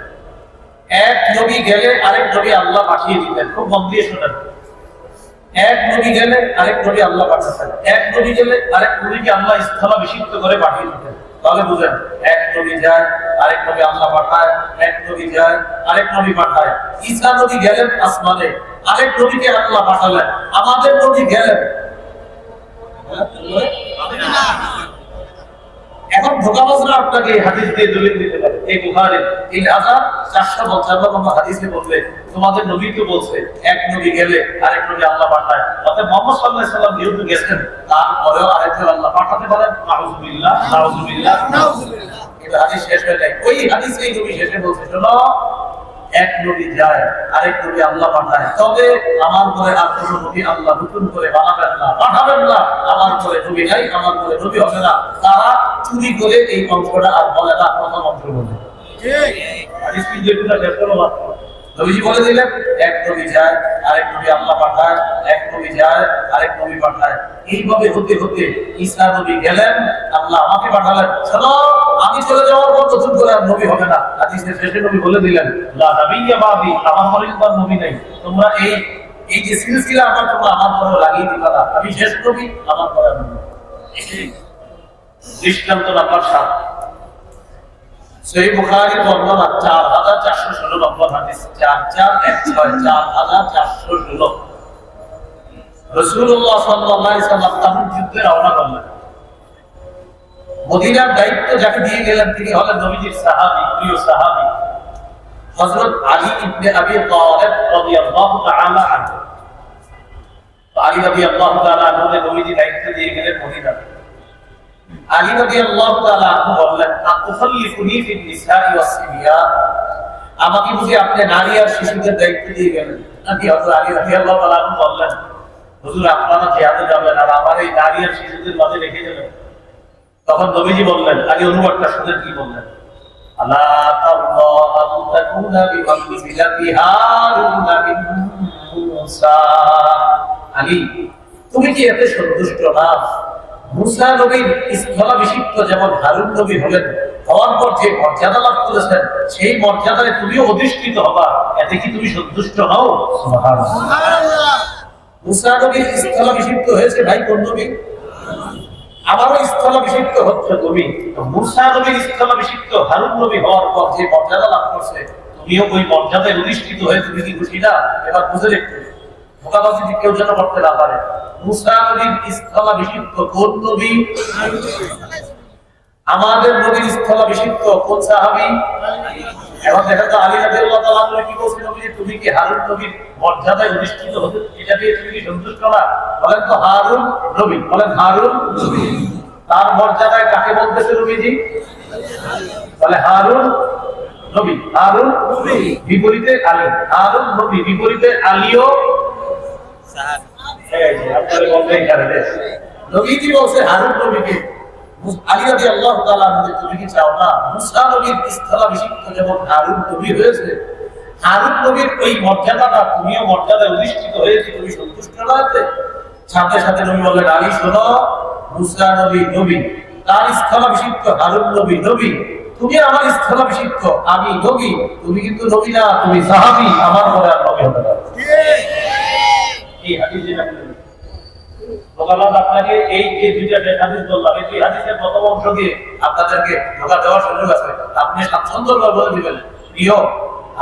এক নবী গেলে আরেক নবী আল্লাহ পাঠিয়ে দিতেন। খুব মন দিয়ে শুনেন, এক নবী গেলে আরেক নবী আল্লাহ পাঠাতেন, এক নবী গেলে আরেক নবীকে আল্লাহ স্থলাভিষিক্ত করে পাঠিয়ে দিতেন। তাহলে বুঝেন, এক নবী যায় আরেক নবী আল্লাহ পাঠায়, এক নবী যায় আরেক নবী পাঠায়। ঈসা নবী গেলেন আসমানে, আরেক নবীকে আল্লাহ পাঠালেন। আমাদের নবী গেলেন এখন ধোঁকাবাজরা আপনাকে এই হাদিস দিয়ে দলিল দিতে পারে। এই বুখারীর 3455 নম্বর হাদিসে বলবে তোমাদের নবী তো বলছে এক নবী গেলে আরেক নবী আল্লাহ পাঠায়, অর্থাৎ মুহাম্মদ সাল্লাল্লাহু আলাইহি সাল্লাম যেহেতু গেছেন তারপরেও আরেকজন আল্লাহ পাঠাতে পারেন। নাউযুবিল্লাহ নাউযুবিল্লাহ নাউযুবিল্লাহ। কিন্তু হাদিস শেষ হয়ে যায়, ওই হাদিসেই নবী শেষে বলছে শোনো, এক নবী যায় আরেক নবী আল্লাহ পাঠায়, তবে আমার পরে আর কোন নবী আল্লাহ নতুন করে বানাবেন না, পাঠাবেন না। আমার পরে নবী নাই, আমার পরে নবী হবে না। তারা চুরি করে এই অংশটা আর বলে না, প্রথম অংশ বলে। হাদিস কি যেগুলো শেষ করো মাত্র নবীজি বলে দিলেন এক নবী যায় আরেক নবী আল্লাহ পাঠায়, এক নবী যায় আরেক নবী পাঠায়। এইভাবে হতে হতে ঈসা নবী গেলেন, আল্লাহ আমাকে পাঠালেন। শোনো, আমি চলে যাওয়ার পর নতুন করে আর নবী হবে না। হাদিসের শেষে নবী বলে দিলেন লা নাবিয়্যা বাদি, আমার পরে আর নবী নাই। তোমরা এই যে সিলসিলা তোমরা আমার পরে লাগিয়ে দিবা না, আমি শেষ নবী, আমার পরে আর নবী। দৃষ্টান্ত নাম্বার 7, সহিহ বুখারীর বর্ণনা 4416 নম্বর হাদিস, 4416 রাসূলুল্লাহ সাল্লাল্লাহু আলাইহি ওয়াসাল্লাম তাবুক যুদ্ধে রওনা করলেন। মদিনার দায়িত্ব যাকে দিয়ে গেলেন তিনি হলেন নবীজির সাহাবী, প্রিয় সাহাবী হযরত আলী ইবনে আবি তালিব রাদিয়াল্লাহু তাআলা আনহু। আলী রাদিয়াল্লাহু তাআলা আনহু নবীজি দায়িত্ব দিয়ে গেলেন মদিনায়। আলী রাদিয়াল্লাহু তাআলা আনহু বললেন আতুখাল্লিফুনি ফিন নিসাই ওয়াস সিবিয়ান, আমাকে বুঝি আপনি নারী আর শিশুদের দায়িত্ব দিয়ে গেলেন নাকি? হযরত আলী রাদিয়াল্লাহু তাআলা আনহু বললেন হুজুর আপনারা জিহাদে যাবেন আর আমার এই নারী আর শিশুদের মাঝে রেখে গেলেন। তখন নবীজি বললেন, আলী অনুবাদটা শুনেন কি বললেন, আলা তারদা আন তাকুনা বিমানজিলাতি হারুন মিন মূসা। আলী তুমি কি এতে সন্তুষ্ট না? মুসা নবীর স্থলাভিষিক্ত যেমন হারুন নবী হলেন, হওয়ার পর যে মর্যাদা লাভ করেছেন সেই মর্যাদায় তুমিও অধিষ্ঠিত হবা, এতে কি তুমি সন্তুষ্ট হও? সুবহানাল্লাহ। মুসা নবীর স্থলাভিষিক্ত হয়েছে ভাই কোন নবী? আমারও স্থলাভিষিক্ত হচ্ছে তুমি। মুসা নবীর স্থলাভিষিক্ত হারুন নবী হওয়ার পর যে মর্যাদা লাভ করছে তুমিও ওই মর্যাদায় অধিষ্ঠিত হয়ে তুমি কি খুশি না? এবার বুঝে দেখতে ধোঁকাবাজি কেউ যেন করতে না পারে। মুসা নবীর স্থলাভিষিক্ত কোন নবী? আমাদের নবীর স্থলাভিষিক্ত কোন সাহাবী? এখন দেখা তো আলী রাদিয়াল্লাহু তাআলা আনহু কি বলছেন, নবী তুমি কি হারুন নবীর মর্যাদায় অধিষ্ঠিত হতে এটা দিয়ে তুমি কি সন্তুষ্ট না? বলেন তো হারুন নবী, বলেন হারুন নবী। তার মর্যাদায় কাকে বলতেছে নবীজি? বলে হারুন নবী, হারুন নবী বিপরীতে আলী, হারুন নবী বিপরীতে আলীও সাহাবী। আপনারা বলবেন কারে নবীজি বলছে হারুন নবীকে। আলী রাদিয়াল্লাহু তাআলা আনহু তুমি কি চাও না মুসা নবীর স্থলাভিষিক্ত যেমন হারুন নবী হয়েছে, হারুন নবীর ওই মর্যাদাটা তুমিও মর্যাদায় অধিষ্ঠিত হয়েছে, তুমি সন্তুষ্ট নয়? সাথে সাথে নবী বললেন আলী শোনো, মুসা নবী নবী, তার স্থলাভিষিক্ত হারুন নবী নবী, তুমি আমার স্থলাভিষিক্ত আমি নবী, তুমি কিন্তু নবী না, তুমি সাহাবী, আমার পরে আর নবী হবে না। এই হাদিসে আপনাকে এই যে দুইটা হাদিস বললাম, এই দুই হাদিসের প্রথম অংশ দিয়ে আপনাদেরকে ধোঁকা দেওয়ার সুযোগ আছে। আপনি স্বাচ্ছন্দ্য বলে দিবেন প্রিয়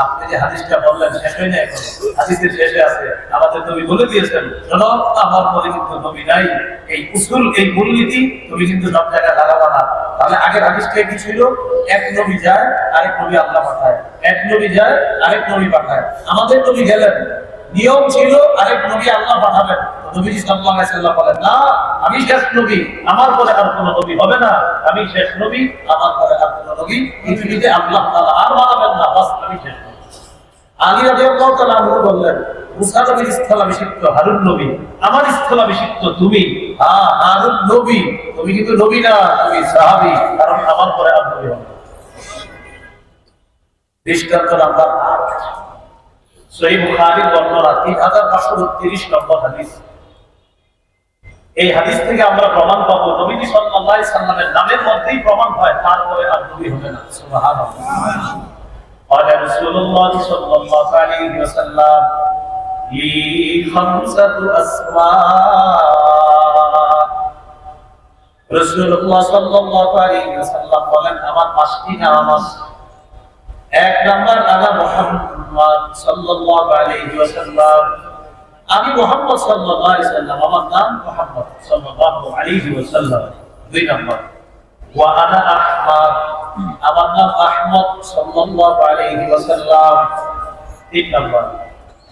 আপনি যে হাদিসটা বললেন শেষ হয় না, এখন হাদিসের শেষে আছে আমাদের নবী বলে দিয়েছেন শোনো আমার পরে কিন্তু নবী নাই। এই উসুল এই মূলনীতি তুমি কিন্তু সব জায়গায় লাগাবা না। তাহলে আগের হাদিসটা কি ছিল? এক নবী যায় আরেক নবী আল্লাহ পাঠায়, এক নবী যায় আরেক নবী পাঠায়। আমাদের নবী গেলেন, নিয়ম ছিল আরেক নবী আল্লাহ পাঠাবেন। নবীজি সাল্লাল্লাহু আলাইহি ওয়াসাল্লাম বলেন না আমি শেষ নবী, আমার পরে আর কোনো নবী হবে না, আমি শেষ নবী, আমার পরে আর কোনো নবী পৃথিবীতে আল্লাহ তাআলা আর বানাবেন না, বাস আমি শেষ নবী। আলী রাদিয়াল্লাহু তাআলা আনহু বললেন মুসা নবীর স্থলাভিষিক্ত হারুন নবী, আমার স্থলাভিষিক্ত তুমি। হ্যাঁ হারুন নবী, তুমি কিন্তু নবী না, তুমি সাহাবী, কারণ আমার পরে আর নবী হবে না। দৃষ্টান্ত নাম্বার 8, সহিহ বুখারীর বর্ণনা 3532 নম্বর হাদিস। এই হাদিস থেকে আমরা প্রমাণ পাবো নবীজি সাল্লাল্লাহু আলাইহি সাল্লামের নামের মধ্যেই প্রমাণ হয় তারপরে আর নবী হবে না। সুবহানাল্লাহ। قال رسول الله صلى الله عليه وسلم لي خمسة أسماء। রাসূলুল্লাহ সাল্লাল্লাহু আলাইহি ওয়াসাল্লাম বলেন আমার 5টি নাম আছে। এক নাম্বার আনা মুহাম্মদ সাল্লাল্লাহু আলাইহি ওয়াসাল্লাম, আমি মুহাম্মদ সাল্লাল্লাহু আলাইহি ওয়াসাল্লাম, আমার নাম মুহাম্মদ সাল্লাল্লাহু আলাইহি ওয়াসাল্লাম। দুই নাম্বার ওয়া আনা আহমদ, আমার নাম আহমদ সাল্লাল্লাহু আলাইহি ওয়াসাল্লাম। 3 নম্বর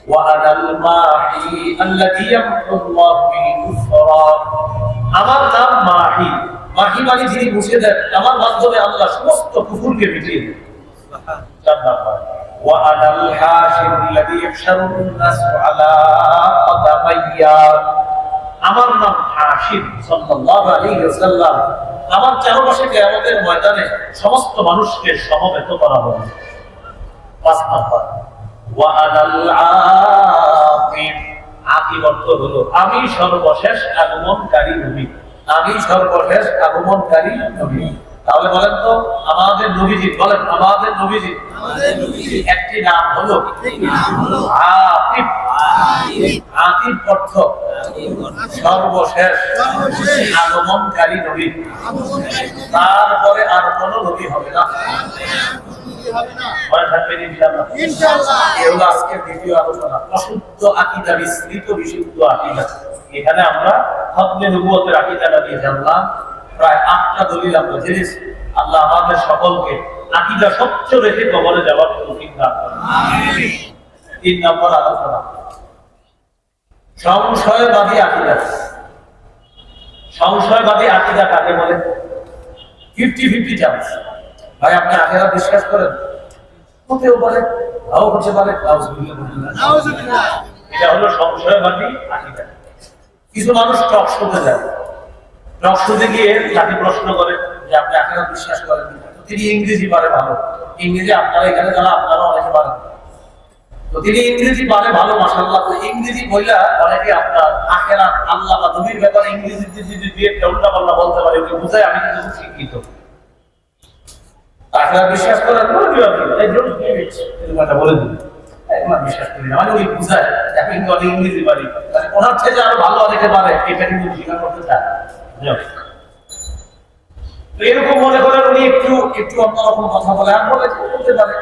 ওয়া আনাল মাহি আল্লাযী ইয়ামহু আল্লাহু বিল কুফরা, আমার নাম মাহি, মাহি মানে যিনি মুছে দেন, আমার মাধ্যমে আল্লাহ সমস্ত কুফরকে মিটিয়ে দেন। 4 নম্বর ওয়া আনাল হাশির আল্লাযী ইয়াহশারুন নাস আলা কাদামাইয়া, আমার নাম হাশির সাল্লাল্লাহু আলাইহি ওয়াসাল্লাম, আমার চারপাশে কিয়ামতের ময়দানে সমস্ত মানুষকে সমবেত করা হবে। 5 নম্বর ওয়া আনাল আকিব, আকিব অর্থ হলো আমি সর্বশেষ আগমনকারী নবী, আমি সর্বশেষ আগমনকারী নবী। তাহলে বলেন তো আমাদের নবীজি, বলেন আমাদের নবীজি একটি নাম হলো আকিব। আকিব অর্থ সর্বশেষ আগমনকারী নবী, তারপরে আর কোনো নবী হবে না। আজকের দ্বিতীয় আলোচনা অশুদ্ধ আকীদা, বিস্তৃত বিশুদ্ধ আকীদা। এখানে আমরা খতমে নবুয়তের আকীদাটা নিয়ে জানলাম, প্রায় 8টা দলিল আমরা জেনেছি। আল্লাহ আমাদের সকলকে আকীদা স্বচ্ছ রেখে কবরে যাওয়ার তৌফিক দান করুন। 3 নম্বর আলোচনা সংশয়বাদী আকীদা। সংশয়বাদী আকীদা কাকে বলে? 50-50 চান্স। ভাই আপনি আখিরাত বিশ্বাস করেন? হতেও পারে, নাও হতে পারে। এটা হলো সংশয়বাদী আকীদা। কিছু মানুষ টক শোতে যায়, টক শোতে গিয়ে তাকে প্রশ্ন করে যে আপনি আখিরাত বিশ্বাস করেন? তিনি ইংরেজি পারে ভালো, ইংরেজি আপনারা এখানে যারা আপনারা অনেকে পারেন, তো তিনি ইংরেজি পারে ভালো মাশাআল্লাহ। তো ইংরেজি বইলা অনেকে আপনার আখিরাত আল্লাহ বা নবীর ব্যাপারে ইংরেজি দিয়ে উল্টা পাল্টা বলতে পারে, ওই বুঝায় আমি কিন্তু শিক্ষিত। আখিরাত বিশ্বাস করেন? বলে দিন বিশ্বাস করি না, মানে ওই বুঝায় আপনি অনেক ইংরেজি পারি, ওনার থেকে আরো ভালো অনেকে পারে, এটা কিন্তু স্বীকার করতে চায়। এরকম মনে করেন উনি একটু একটু অন্যরকম কথা বলে, আর বলে করতে পারে।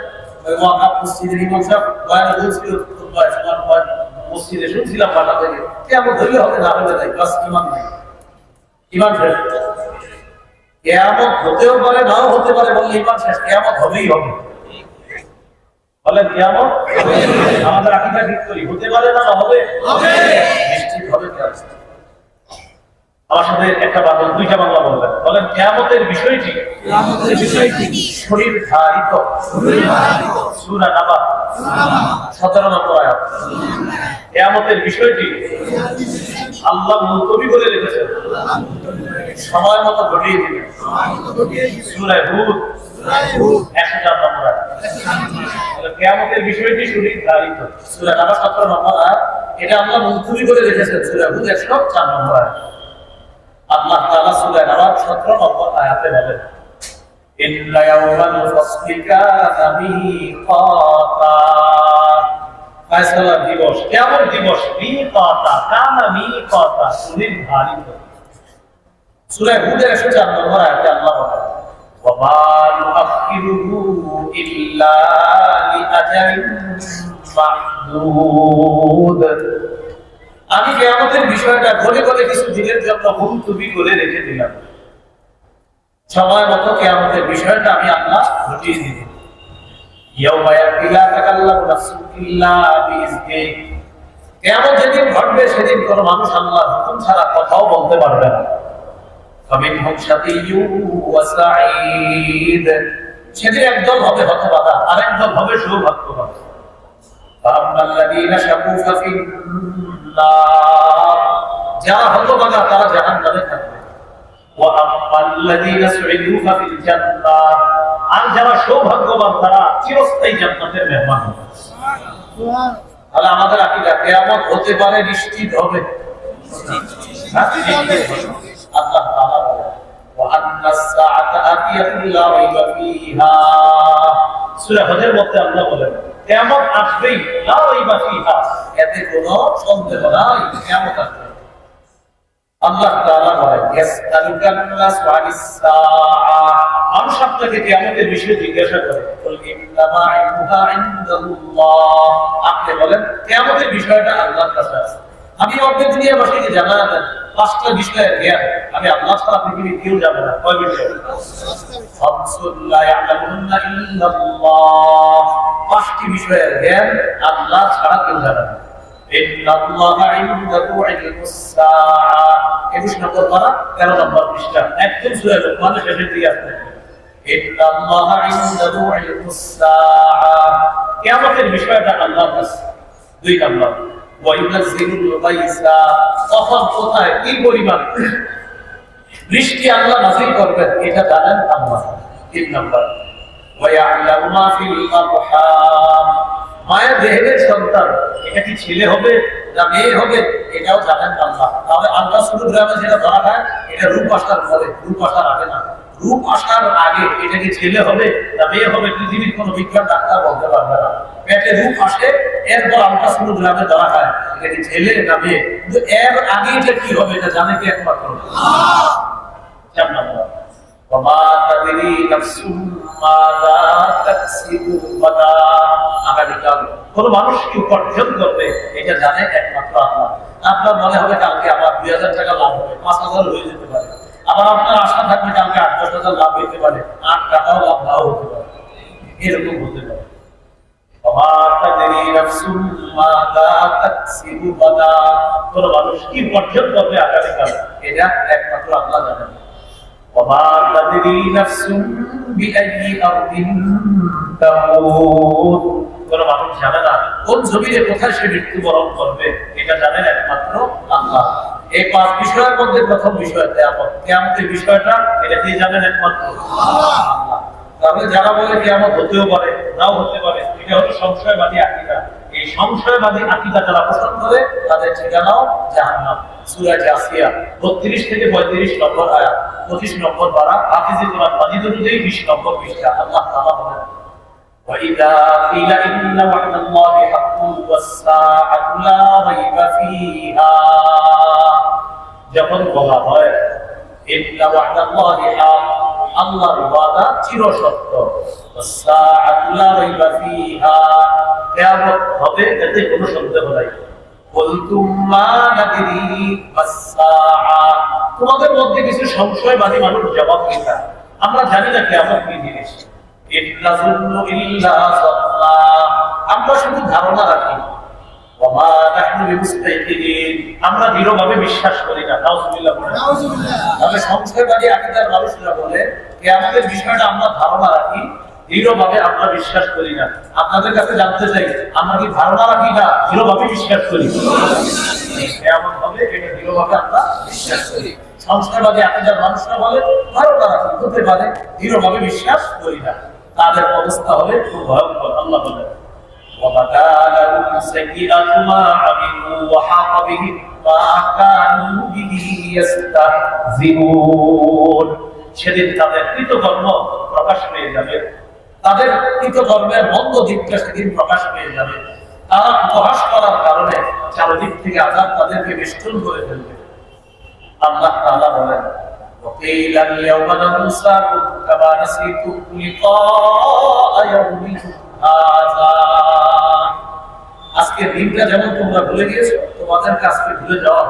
মসজিদে শুনছিলাম বাটা থেকে কেমন ধরলে হবে, না হলে নাই, বাস ইমান নাই, ইমান শেষ। কিয়ামত হতেও পারে, নাও হতে পারে, বললে ইমান শেষ, কিয়ামত হবেই হবে। বলেন কিয়ামত আমাদের আকীদা ঠিক করি, হতে পারে না হবে, নিশ্চিত হবে। আমার সাথে একটা বাংলা, 2টা বাংলা বলবেন। বলেন কিয়ামতের বিষয়টি শরীর ধারিত। সূরা নাবা 17 নম্বর আয়াত। কিয়ামতের বিষয়টি আল্লাহ মুলতবি করে রেখেছেন, সময় মতো ঘটিয়ে দিবেন। সূরা হুদ 104 নম্বর আয়াত। কিয়ামতের বিষয়টি শরীর ধারিত, সূরা নাবা 17 নম্বর আয়াত। এটা আল্লাহ মুলতবি করে রেখেছেন, সূরা হুদ 104 নম্বর আয়াত। আল্লাহ তাআলা সূরা নাবা 17 নম্বর আয়াতে বলেন ইন্না ইয়াওমাল ফাসলি কানা মিকাতা, ফয়সালা দিবস, কিয়ামত দিবস, মিকাতা কানা মিকাতা, নির্ধারিত। সূরা হুদের 104 নম্বর আয়াতে আল্লাহ বলেন ওয়া মা নুআখিরুহু ইল্লা লিআজালিন মাহদুদ, আমি কিয়ামতের বিষয়টা ঘরে ঘরে কিছু দিনের জন্য মুলতবি করে রেখে দিলাম, সময় মতো কিয়ামতের বিষয়টা আমি আল্লাহ ঘটিয়ে দিব। ইয়াউমা ইয়াতি লা তাকাল্লামু নাফসুন ইল্লা বিইজনিহি, কিয়ামত যেদিন ঘটবে সেদিন কোনো মানুষ আল্লাহর হুকুম ছাড়া কথাও বলতে পারবে না। ফামিনহুম শাকিয়্যুন ওয়া সাঈদ, সেদিন একদল হবে হতভাগা, আরেকদল হবে সৌভাগ্যবান। ফাআম্মাল্লাযীনা শাকু ফাফিন নার, যারা হতভাগা তারা জাহান্নামে থাকবে। ওয়া আম্মাল্লাযীনা সুঈদু ফাফিল জান্নাহ, আর যারা সৌভাগ্যবান তারা চিরস্থায়ী জান্নাতের মেহমান হবে। সুবহান। তাহলে আমাদের আকীদা কিয়ামত হতে পারে, নিশ্চিত হবে। আল্লাহ তাআলা বলেন ওয়া আন্নাস সাআতা আতিয়াতুন লা রাইবা ফিহা, সূরা হজের মধ্যে আল্লাহ বলেন কিয়ামত আসবেই, লা রাইবা ফিহা, এতে কোনো সন্দেহ নাই, কিয়ামত আসবে। আল্লাহ তাআলা বলেন ইয়াসআলুকান নাসু আনিস সাআ, মানুষ আপনাকে কিয়ামতের বিষয়ে জিজ্ঞাসা করে, কুল ইন্নামা ইলমুহা ইনদাল্লাহ, আপনি বলেন কিয়ামতের বিষয়টা আল্লাহর কাছে আছে। আমি অর্ধেক দুনিয়াবাসীকে জানা দেন 5টা বিষয়ের জ্ঞান আমি আল্লাহ ছাড়া পৃথিবীর কেউ জানে না। কয় বিষয়? 5টি বিষয়ের জ্ঞান আল্লাহ ছাড়া কেউ জানে না। ইন্নাল্লাহা ইনদাহু ইলমুস সাআ 21 নম্বর পারা 13 নম্বর পৃষ্ঠা একদম সূরা লোকমানের শেষের দিকে আছে। ইন্নাল্লাহা ইনদাহু ইলমুস সাআ কিয়ামতের বিষয়টা আল্লাহর কাছে। 2 নম্বর ওয়াইনাজিলুল গায়সা কখন কোথায় কি পরিমাণ বৃষ্টি আল্লাহ নাযিল করবেন এটা জানেন আল্লাহ। 3 নম্বর ওয়ায়ালামু মা ফিল আরহাম মায়ের দেহের সন্তান এটা কি ছেলে হবে না মেয়ে হবে এটাও জানেন আল্লাহ। তবে আল্লাহ শুধু গ্রামে যেটা ধরা হয় এটা রূপ আসার পরে, রূপ আসার আগে না। রূপ আসার আগে এটা কি ছেলে হবে না মেয়ে হবে পৃথিবীর কোনো বিজ্ঞান ডাক্তার বলতে পারবে না। পেটে রূপ আসে এরপর আল্লাহ শুধু গ্রামে ধরা হয় এটা কি ছেলে না মেয়ে, কিন্তু এর আগে এটা কি হবে এটা জানে কি একমাত্র আল্লাহ। 4 নম্বর وما تدري نفس ماذا تكسب غدا আগামীকাল কোন মানুষ কি উপার্জন করবে এটা জানে একমাত্র আল্লাহ। আপনার মনে হবে কালকে আমার 2000 টাকা লাভ হবে, 5000 হয়ে যেতে পারে। আবার আপনার আশা থাকবে কালকে 8-10,000 লাভ হতে পারে, 8 টাকাও লাভ নাও হতে পারে, এরকম হতে পারে। وما تدري نفس ماذا تكسب غدا কোন মানুষ কি উপার্জন করবে আগামীকাল এটা একমাত্র আল্লাহ জানেন। وما تدري نفس بأي أرض تموت কোন মানুষ জানে না কোন জমিনে কোথায় সে মৃত্যুবরণ করবে এটা জানেন একমাত্র আল্লাহ। এই 5 বিষয়ের মধ্যে প্রথম বিষয় কিয়ামতের বিষয়টা এটা কি জানেন একমাত্র আল্লাহ। তাহলে যারা বলে কিয়ামত হতেও পারে নাও হতে পারে এটা হলো সংশয়বাদী আকীদা। এই সংশয়বাদী আকীদা যারা পোষণ করে তাদের ঠিকানাও জাহান্নাম। সূরা জাসিয়া 32 থেকে 35 নম্বর আয়াত, 25 নম্বর পারা হাফিজে কোরআন মাজিদ অনুযায়ী 20 নম্বর পৃষ্ঠা। আল্লাহ তাআলা বলেন وَإِذَا قِيلَ إِنَّ وَعْدَ اللَّهِ حَقٌّ وَالسَّاعَةُ لَا رَيْبَ فِيهَا যখন বলা হয় ইন্না ওয়া'দাল্লাহি হাক আল্লাহর ওয়াদা চিরসত্য, ওয়াস-সাআতু লা রাইবা ফিহা কিয়ামত হবে এতে কোনো সন্দেহ নাই। কুলতুম মা নাদরি মাস-সাআ তোমাদের মধ্যে কিছু সংশয়বাদী মানুষ জবাব দিতা আমরা জানি না কিয়ামত কি জিনিস। ইন্নাযুন্নু ইল্লা যান্না আমরা শুধু ধারণা রাখি। ওয়ামা নাহনু বিমুস্তাইকিনিন আমরা দৃঢ়ভাবে বিশ্বাস করি না। নাউযুবিল্লাহ নাউযুবিল্লাহ। তাহলে সংশয়বাদী আকীদার মানুষরা বলে কিয়ামতের বিষয়টা আমরা ধারণা রাখি, দৃঢ়ভাবে আমরা বিশ্বাস করি না। আপনাদের কাছে জানতে চাই আমরা কি ধারণা রাখি না দৃঢ়ভাবে বিশ্বাস করি? কিয়ামত হবে এটা দৃঢ়ভাবে আমরা বিশ্বাস করি। সংশয়বাদী আকীদার মানুষরা বলে ধারণা রাখি, হতে পারে, দৃঢ়ভাবে বিশ্বাস করি না। তাদের অবস্থা হবে খুব ভয়ঙ্কর। আল্লাহ বলেন وَبَدَا لَهُمْ سَيِّئَاتُ مَا عَمِلُوا وَحَاقَ بِهِم مَا كَانُوا بِهِ يَسْتَهْزِئُونَ সেদিন তাদের কৃতকর্ম প্রকাশ পেয়ে যাবে, তাদের কৃতকর্মের মন্দ দিকটা সেদিন প্রকাশ পেয়ে যাবে। তারা উপহাস করার কারণে চারদিক থেকে আযাব তাদেরকে বেষ্টন করে ফেলবে। আল্লাহ তাআলা বলেন وَقِيلَ الْيَوْمَ نَنسَاكُمْ كَمَا نَسِيتُمْ لِقَاءَ يَوْمِكُمْ هَذَا আজকের দিনটা যেমন তোমরা ভুলে গিয়েছো তোমাদের আজকে ভুলে যাওয়া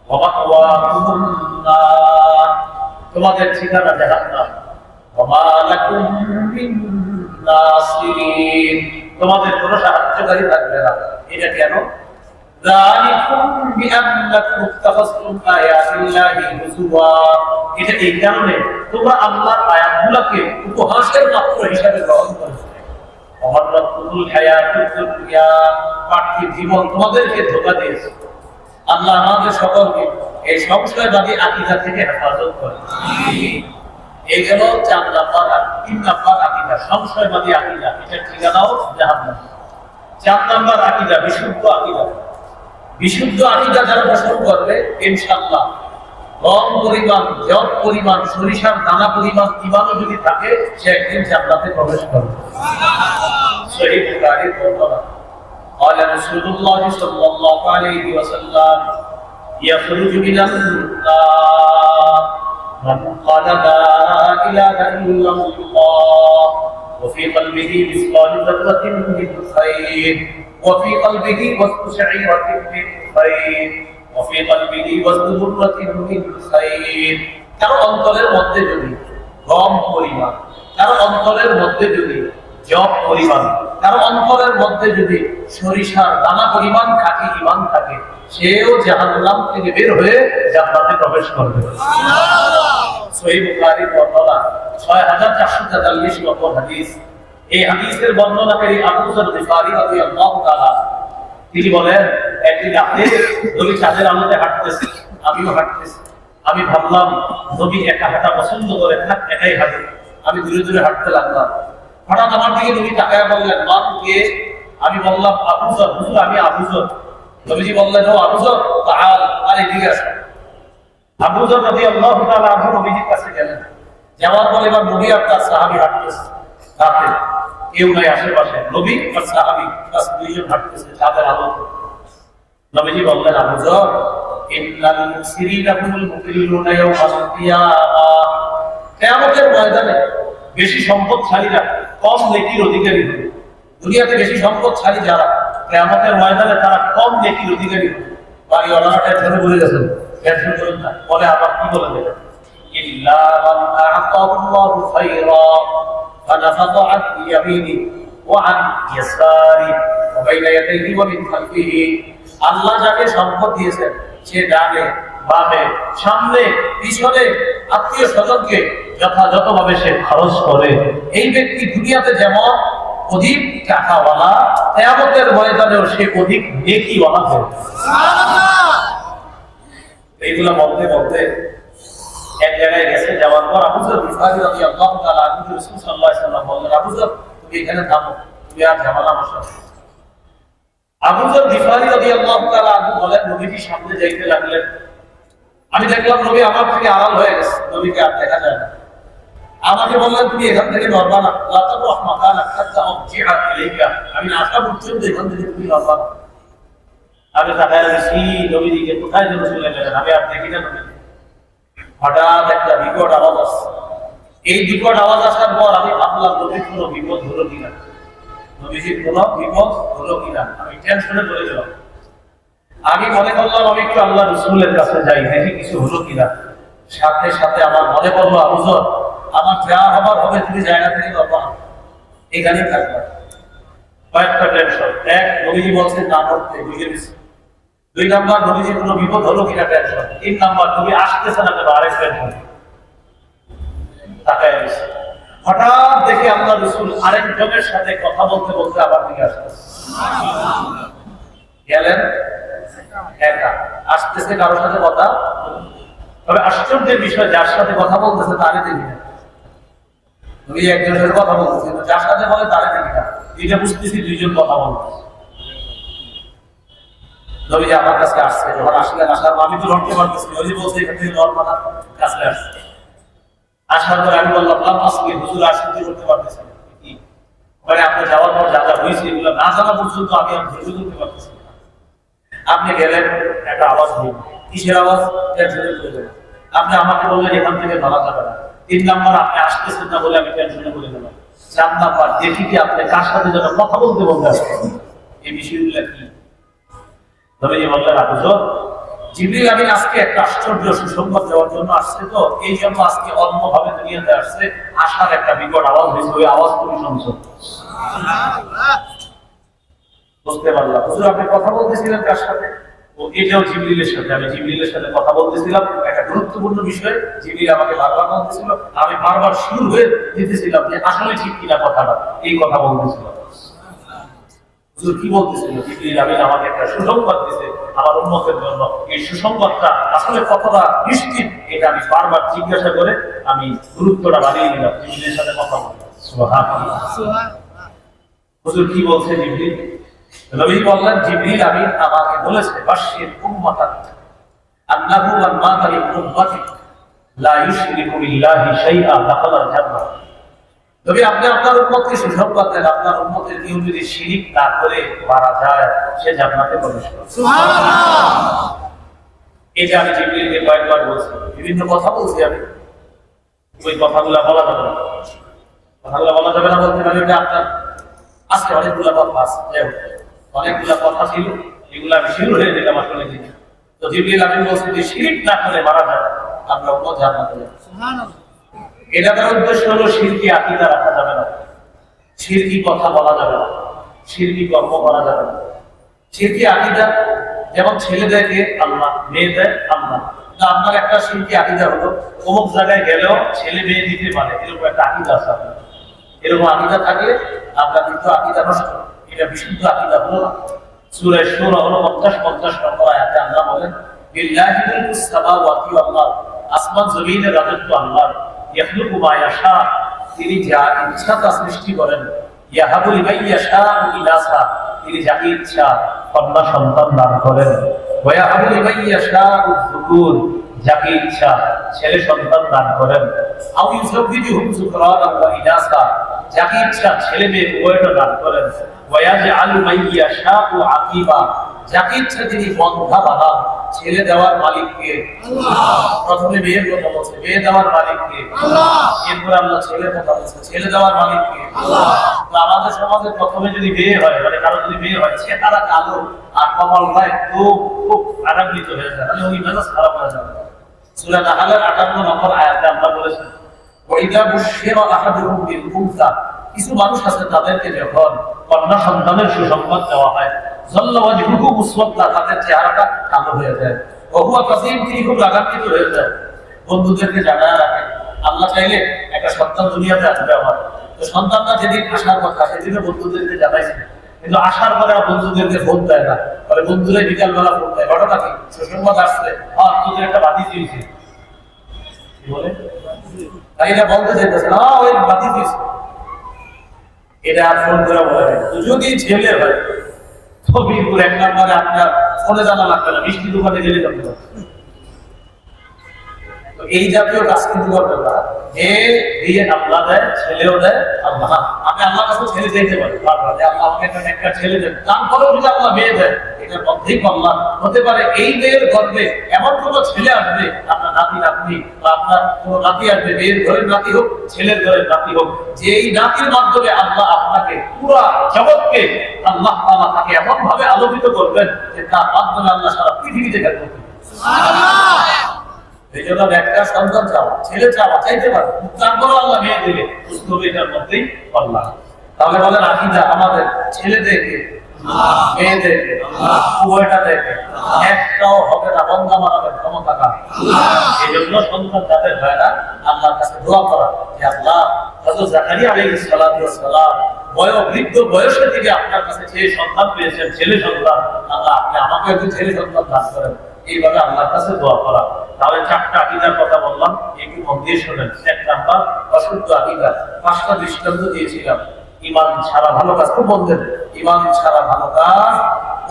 ওয়ামাওয়াকুম নার তোমাদের ঠিকানা জাহান্নাম। ওয়ামা লাকুম মিন নাসিরিন তোমাদের কোনো সাহায্যকারী থাকবে না। এটা কেন? যালিকুম বিআন্নাকুম ইত্তাখাযতুম আয়াতিল্লাহি হুজুয়া এটা এই কারণে তোমরা আল্লাহর আয়াতগুলোকে উপহাসের পাত্র হিসেবে গ্রহণ করেছো। পার্থিব জীবন তোমাদেরকে ধোঁকা দিয়েছে। আল্লাহ আমাদের সকলকে এই সংশয়বাদী আকীদা থেকে হেফাজত করে। এই গেল 4 নাম্বার। 3 নাম্বার আকীদা সংশয়বাদী আকীদা, এটা ঠিকানাও জাহান্নাম। 4 নাম্বার আকীদা বিশুদ্ধ আকীদা। বিশুদ্ধ আকীদা যারা পোষণ করবে ইনশাআল্লাহ কম পরিমাণ যত পরিমাণ সরিষার দানা পরিমাণ ঈমানও যদি থাকে সে একদিন জান্নাতে প্রবেশ করবে। সহিহ বুখারীর বর্ণনা قال رسول الله صلى الله عليه وسلم يخرج من النار من قال لا اله الا الله وفي قلبه مثقال ذرة من خير وفي قلبه وزن شعيرة من خير وفي قلبه وزن ذرة من خير কারো অন্তরের মধ্যে যদি গম পরিমাণ, কারো অন্তরের মধ্যে যদি জব পরিমাণ, কারো অন্তরের মধ্যে যদি সরিষার দানা পরিমাণ খাঁটি ঈমান থাকে, সেও জাহান্নাম থেকে বের হয়ে জান্নাতে প্রবেশ করবে। সহিহ বুখারীর বর্ণনা 6443 নম্বর হাদিস। এই হাদিসের বর্ণনাকারী আবু যর গিফারী রাদিয়াল্লাহু তাআলা তিনি বলেন, একদিন রাতে নবী চাঁদের আলোতে হাঁটতেছে, আমিও হাঁটতেছি। আমি ভাবলাম নবী একা হাঁটা পছন্দ করে, থাক একাই হাঁটে। আমি দূরে দূরে হাঁটতে লাগলাম। হঠাৎ আমার দিকে নবী তাকায়া বললেন, মান কে? আমি বললাম আবু যর। হুজুর আমি আবু যর। নবীজি বললেন, ও আবু যর তাআল, আর এদিকে আসো। আবু যর রাদিয়াল্লাহু তাআলা আনহু নবীজির কাছে গেলেন। যাওয়ার পর এবার নবী আর তার সাহাবী হাঁটতেছে রাতে, কেউ নাই আশেপাশে, নবী আর সাহাবী বাস দুইজন হাঁটতেছে চাঁদের আলোতে। নবীজি বললেন, আবু যর ইন্নাল মুসরিনা হুমুল মুকরিলুনা ইয়াওমাল কিয়ামাহ, কিয়ামতের ময়দানে বেশি সম্পদশালীরা কম নেকির অধিকারী হবে। দুনিয়াতে বেশি সম্পদশালী যারা, কিয়ামতের ময়দানে তারা কম নেকির অধিকারী হবে। বাড়িওয়ালারা টেনশনে বলে গেছেন, টেনশন করুন না। বলে আবার কি বলে দেবেন, ইল্লা মান আ'তাল্লাহু খায়রা ফানাফাদা আন ইয়ামিনি ওয়া আন ইয়াসারি ওয়া বাইনা ইয়াদাইহি ওয়া মিন খালফিহি, আল্লাহ যাকে সম্পদ দিয়েছেন সে ডানে বামে সামনে পিছনে আত্মীয় স্বজনকে যথাযথভাবে সে খরচ করে। এই ব্যক্তি দুনিয়াতে যেমন অধিক টাকাওয়ালা, কিয়ামতের ময়দানেও সে অধিক নেকিওয়ালা হবে। সুবহানাল্লাহ। এইগুলা বলতে বলতে এক জায়গায় গেছে, যাওয়ার পর আবু যর গিফারী রাদিয়াল্লাহু তাআলা আনহু রাসূল সাল্লাল্লাহু আলাইহি ওয়াসাল্লাম বললেন, আবু যর তুমি এখানে থামো, তুমি আর ঝামেলা আমার সাথে। আবু যর গিফারী রাদিয়াল্লাহু তাআলা আনহু বলেন, নবীজি সামনে যাইতে লাগলেন। আমি দেখলাম নবী আমার থেকে আড়াল হয়ে গেছে, নবীকে আর দেখা যায় না। আমাকে বললেন, তুমি এখান থেকে নড়বা না, লা তাবরাহ মাকানাক হাত্তা আরজিআ ইলাইকা, আমি আশা পর্যন্ত এখান থেকে তুমি নড়বা না। আমি তাকায় দেখি নবীজিকে কোথায় যেন চলে গেলেন, আমি আর দেখি না নবী। হঠাৎ একটা বিকট আওয়াজ আসছে। এই বিকট আওয়াজ আসার পর আমি ভাবলাম নবীর কোনো বিপদ হলো কিনা, নবীজির কোনো বিপদ হলো কিনা। আমি টেনশনে পড়ে গেলাম। আমি মনে করলাম আমি একটু আল্লাহ রাসূলের কাছে যাই, দেখি কিছু হলো কিনা। সাথে সাথে আমার মনে পড়লো, আবু যর আমার যা হবার হবে, তুমি জায়গা থেকে নড়বা না, এখানেই থাকবা। কয়েকটা টেনশন। এক, নবীজি বলছেন না নড়তে, বুঝে গেছি। 2 নাম্বার, নবীজির কোনো বিপদ হলো কিনা টেনশন। 3 নাম্বার, নবী আসতেছে না কেন, আরেক টেনশন। তাকায় গেছে। হঠাৎ দেখি আল্লাহ রাসূল আরেকজনের সাথে কথা বলতে বলতে আমার দিকে আসতেছে। গেলেন একা, আসতেছে কারোর সাথে কথা। তবে আশ্চর্যের বিষয়, যার সাথে কথা বলতেছে তারে দেখি না। নবী একজনের সাথে কথা বলতেছে, যার সাথে বলে তারে দেখি না। এটা বুঝতেছি দুইজন কথা বলতেছে। নবী আমার কাছে আসছে, যখন আসলেন, আসার আমি তো লড়তে পারতেছি, ওই যে বলছে এখান থেকে লড় মানা, কাছে আসছে। আসার পর আমি বললাম, আসলে হুজুর আসতে করতে পারতেছি না। কি মানে আপনি যাওয়ার পর যা যা হয়েছে এগুলো না জানা পর্যন্ত আমি আর ধৈর্য ধরতে পারতেছি না। আপনি গেলেন, একটা আওয়াজ হইল। কিসের আওয়াজ? টেনশনে পড়ে গেলেন। আপনি আমাকে বললেন এখান থেকে ধরা যাবে না। 3 নাম্বার, আপনি আসতেছেন না বলে আমি টেনশনে পড়ে গেলাম। 4 নাম্বার, দেখি কি আপনি কার সাথে যেন কথা বলতে বলতে আসছেন। এই বিষয়গুলো কি? নবীজি বললেন, আবু যর জিবরিল আমিন আজকে একটা আশ্চর্য সুসংবাদ দেওয়ার জন্য আসছে, তো এই জন্য আজকে অন্যভাবে দুনিয়াতে আসছে। আসার একটা বিকট আওয়াজ হয়েছে, ওই আওয়াজ তুমি শুনছো। বুঝতে পারলাম। হুজুর আপনি কথা বলতেছিলেন কার সাথে? ও এটাও জিবরিলের সাথে। আমি জিবরিলের সাথে কথা বলতেছিলাম, একটা গুরুত্বপূর্ণ বিষয়। জিবরিল আমাকে বারবার বলতেছিল, আমি বারবার শুরু হয়ে দিতেছিলাম যে আসলে ঠিক কিনা কথাটা, এই কথা বলতেছিলাম। হুজুর কি বলতেছিল? জিবরিল আমিন আমাকে একটা সুসংবাদ দিয়েছে আমার উম্মতের জন্য। এই সুসংবাদটা আসলে কতটা নিশ্চিত, এটা আমি বারবার জিজ্ঞাসা করে আমি গুরুত্বটা বাড়িয়ে দিলাম। জিবরিলের সাথে কথা বললাম। সুবহানাল্লাহ। হুজুর কি বলছে জিবরিল? নবী বললেন, জিবরিল আমিন আমাকে বলেছে, বাশশির উম্মাতাক আন্নাহু মান মাতা মিন উম্মাতিক লা ইউশরিকু বিল্লাহি শাইআ দাখালাল জান্নাহ। নবী আপনি আপনার উম্মতকে সুসংবাদ দেন, আপনার উম্মতের কেউ যদি শিরিক না করে মারা যায়, সে জান্নাতে প্রবেশ করবে। সুবহানাল্লাহ। এই যে আমি জিবরিলকে কয়েকবার বলছি, বিভিন্ন কথা বলছি আমি, ওই কথাগুলো বলা যাবে না। কথাগুলো বলা যাবে না বলতে পারি, আপনার আজকে অনেকগুলো কথা আছে, অনেকগুলা কথা ছিল, এগুলা শির হয়ে যেতাম আসলে। তো জিবরিল আমিন বলছেন যে শিরক না করে মারা যাবে, আমরা উম্মত জান্নাতে যাবো। সুবহানাল্লাহ। এটা তার উদ্দেশ্য হলো শিরকি আকীদা রাখা যাবে না, শিরকি কথা বলা যাবে না, শিরকি কর্ম করা যাবে না। শিরকি আকীদা যেমন ছেলেদেরকে আল্লাহ, মেয়েদের আল্লাহ, না আপনার একটা শিরকি আকীদা হলো অমুক জায়গায় গেলেও ছেলে মেয়ে দিতে পারে, এরকম একটা আকীদা আছে আপনার। এরকম আকীদা থাকলে আপনার কিন্তু আকীদা নষ্ট, এটা বিশুদ্ধ আকীদা হলো না। সূরা শূরা হলো 50 নম্বর আয়াতে আল্লাহ বলেন বিল্লাহি মুলকুস সামাওয়াতি ওয়াল আরদ, আসমান জমিনের রাজত্ব আল্লাহর। ইয়াখলুকু মা ইয়াশা, তিনি যা ইচ্ছা তা সৃষ্টি করেন। ইয়াহাবু লিমান ইয়াশাউ ইনাসা, তিনি যাকে ইচ্ছা কন্যা সন্তান দান করেন। ওয়া ইয়াহাবু লিমান ইয়াশাউ যুকুর, যাকে ইচ্ছা ছেলে সন্তান দান করেন। আও ইউযাব্বিজুহুম যুকরানা ওয়া ইনাসা, যাকে ইচ্ছা ছেলে মেয়ে উভয়টা দান করেন। ওয়া ইয়াজআলু মান ইয়াশাউ আকিবা, যাকে ইচ্ছা তিনি বন্ধা বানান। ছেলে দেওয়ার মালিক কে? আল্লাহ। প্রথমে মেয়ের কথা বলছে, মেয়ে দেওয়ার মালিক কে? আল্লাহ। এরপর আল্লাহ ছেলের কথা বলছে, ছেলে দেওয়ার মালিক কে? আল্লাহ। তো আমাদের সমাজে প্রথমে যদি মেয়ে হয়, মানে কারো যদি মেয়ে হয়, সে তারা কালো আর কমল হয়, খুব আনন্দিত হয়ে যায়, তাহলে ওই মেজাজ খারাপ হয়ে যাবে। সূরা নাহলের 58 নম্বর আয়াতে আমরা বলেছেন ওয়াইদা বুশিরা আহাদুহুম বিল উনসা, কিছু মানুষ আছে তাদেরকে যখন কন্যা সন্তানের সুসংবাদ দেওয়া হয়, যাল্লা ওয়াজহুহু মুসওয়াদ্দা, তাদের চেহারাটা কালো হয়ে যায়। ওয়া হুয়া কাযীম, তিনি খুব রাগান্বিত হয়ে যায়। বন্ধুদেরকে জানায় রাখে আল্লাহ চাইলে একটা সন্তান দুনিয়াতে আসবে আমার, তো সন্তানটা যেদিন আসার কথা সেদিন বন্ধুদেরকে জানাইছে, কিন্তু আসার পরে বন্ধুদেরকে ফোন দেয় না, তাহলে বন্ধুরা বিকালবেলা ফোন দেয়, ঘটনা কি সুসংবাদ আসছে, তোদের একটা বাতি দিয়েছে, বলে তাই এটা বলতে চাইতেছে না, ওই বাতি দিয়েছে। এটা আর ফোন করে বলে যদি ছেলে হয় তো বিপুল এক নম্বরে আপনার ফোনে জানা লাগবে না, মিষ্টি দোকানে গেলে জানতে পারবে। তো এই জাতীয় কাজ কিন্তু করবে না, এ দিয়ে আল্লাহ দেয়, ছেলেও দেয় আল্লাহ। আমি আল্লাহর কাছে ছেলে চাইতে পারি বারবার, আল্লাহ আমাকে একটা ছেলে দেন, তারপরেও যদি আল্লাহ মেয়ে দেয়, এটার মধ্যেই কল্যাণ হতে পারে। এই মেয়ের গর্ভে এমন কোনো ছেলে আসবে, আপনার নাতি নাতনি বা আপনার কোনো নাতি আসবে, মেয়ের ঘরের নাতি হোক, ছেলের ঘরের নাতি হোক, যে এই নাতির মাধ্যমে আল্লাহ আপনাকে পুরা জগৎকে আল্লাহ তাআলা তাকে এমন ভাবে আলোকিত করবেন যে তার মাধ্যমে আল্লাহ সারা পৃথিবী থেকে করবেন। সুবহানাল্লাহ। এই জন্য একটা সন্তান চাওয়া, ছেলে চাওয়া চাইতে পারে, তারপরে আল্লাহ মেয়ে দিলে বুঝতে হবে এটার মধ্যেই কল্যাণ। তাহলে বলেন আকীদা আমাদের ছেলেদেরকে মেয়েদেরকে উভয়টা দেখে একটাও হবে না, বন্ধা মানাবেন ক্ষমতা না। এই জন্য সন্তান যাদের হয় না, আল্লাহর কাছে দোয়া করা যে আল্লাহ হযরত জাকারিয়া আলাইহিস সালাতু ওয়াস সালাম বৃদ্ধ বয়সে থেকে আপনার কাছে যে সন্তান পেয়েছেন, ছেলে সন্তান, আল্লাহ আপনি আমাকে একটু ছেলে সন্তান দান করেন, এইভাবে আল্লাহর কাছে দোয়া করা। তাহলে 4টা আকীদার কথা বললাম, একটু মন দিয়ে শুনেন। 1 নাম্বার অশুদ্ধ আকীদা, 5টা দৃষ্টান্ত দিয়েছিলাম। ঈমান ছাড়া ভালো কাজ, খুব বলতেন ঈমান ছাড়া ভালো কাজ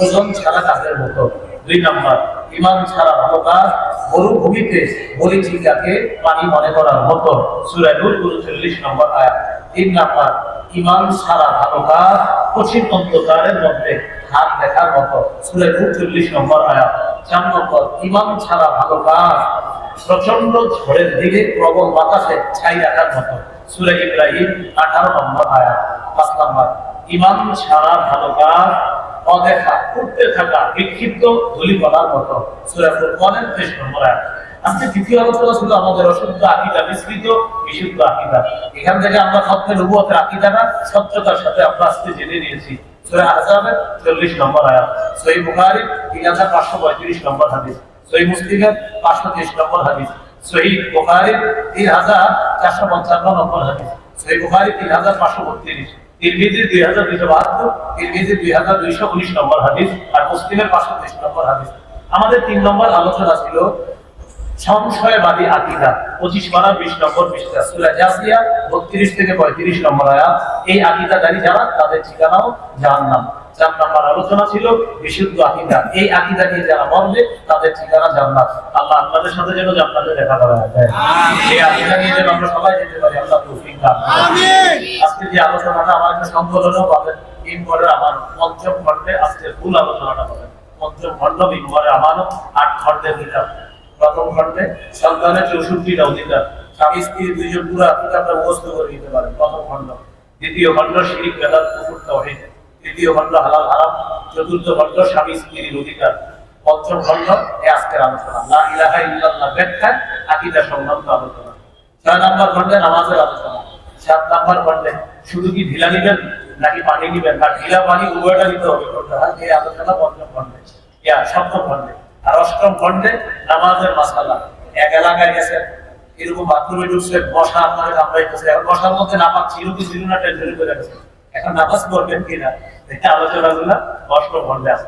ওজন ছাড়া কাজের মতো। 2 নাম্বার ঈমান ছাড়া ভালো কাজ মরুভূমিতে মরীচিকাকে পানি মনে করার মতো, সূরা নূর 39 নম্বর আয়াত। 3 নাম্বার ঈমান ছাড়া ভালো কাজ কঠিন অন্ধকারের মধ্যে হাত দেখার মতো, সূরা নূর 40 নম্বর আয়াত। 4 নম্বর ঈমান ছাড়া ভালো কাজ প্রচন্ড ঝড়ের দিকে প্রবল বাতাসে ছাই রাখার মতো, সূরা ইব্রাহিম 18 নম্বর আয়াত। 5 নম্বর ঈমান ছাড়া ভালো কাজ অদেখা উঠতে থাকা বিক্ষিপ্ত ধূলিকণার মতো, সূরা ফুরকানের 23 নম্বর আয়াত। আজকে দ্বিতীয় আলোচনা ছিল আমাদের অশুদ্ধ আকীদা, মিশ্রিত বিশুদ্ধ আকীদা। এখান থেকে আমরা খতমে নবুয়তের আকীদাটা স্বচ্ছতার সাথে আমরা আজকে জেনে নিয়েছি। সূরা আহজাবের 40 নম্বর আয়াত, সহিহ বুখারীর 3535 নম্বর হাদিস, সহিহ মুসলিমের 530 নম্বর হাদিস, সহিহ বুখারীর 3455 নম্বর হাদিস, সহিহ বুখারী 3532, তিরমিজির 2272, তিরমিজির 2219 নম্বর হাদিস, আর মুসলিমের 530 নম্বর হাদিস। আমাদের 3 নম্বর আলোচনা ছিল সংশয়বাদী আকীদা, 25 পারা 20 নম্বর পৃষ্ঠা, সূরা জাসিয়া 32 থেকে 35 নম্বর আয়াত। এই আকীদাধারী যারা, তাদের ঠিকানাও জাহান্নাম। 4 নম্বর আলোচনা ছিল বিশুদ্ধ আকীদা, এই আকীদা নিয়ে যারা মরবে তাদের ঠিকানা জান্নাত। আল্লাহ আপনাদের সাথে যেন জান্নাতে দেখা করা হয়, এই আকীদা নিয়ে যেন আমরা সবাই যেতে পারি, আল্লাহ তৌফিক দান করুন। আমিন। আজকে যে আলোচনাটা আমার একটা সংকলনও পাবেন, মিম্বরের আমার পঞ্চম খণ্ডে আজকের মূল আলোচনাটা পাবেন। পঞ্চম খণ্ড মিম্বরের আমানত, 8 খণ্ডের কিতাব। প্রথম খণ্ডে সন্তানের 64টা অধিকার, স্বামী স্ত্রী দুইজন পুরো কিতাবটা মুখস্থ করে নিতে পারেন, প্রথম খণ্ড। দ্বিতীয় খণ্ড শিরক, বেদাত, কুফর, তাওহীদ। তৃতীয় খণ্ড হালাল হারাম, চতুর্থ খণ্ড স্বামী স্ত্রীর অধিকার, পঞ্চম খণ্ড আজকের আলোচনা লা ইলাহা ইল্লাল্লাহ ব্যাখ্যায় আকীদা সংক্রান্ত আলোচনা, 6 নম্বর খণ্ডে নামাজের আলোচনা, 7 নম্বর খণ্ডে শুধু কি ঢিলা নিবেন নাকি পানি নিবেন বা ঢিলা পানি উভয়টা নিতে হবে করতে হয়, এই আলোচনা পঞ্চম খণ্ডে, সপ্তম খণ্ডে। আর অষ্টম খণ্ডে নামাজের মাসালা। এক এলাকায় গেছে, এরকম বাথরুমে ঢুকছে, মশা আপনাকে কামড়াইতেছে, এখন মশার মধ্যে নামাজ ছিল কি ছিল না টেনশন করে গেছে, এখন নামাজ পড়বেন কিনা, আলোচনা গুলা অষ্টম খণ্ডে আছে।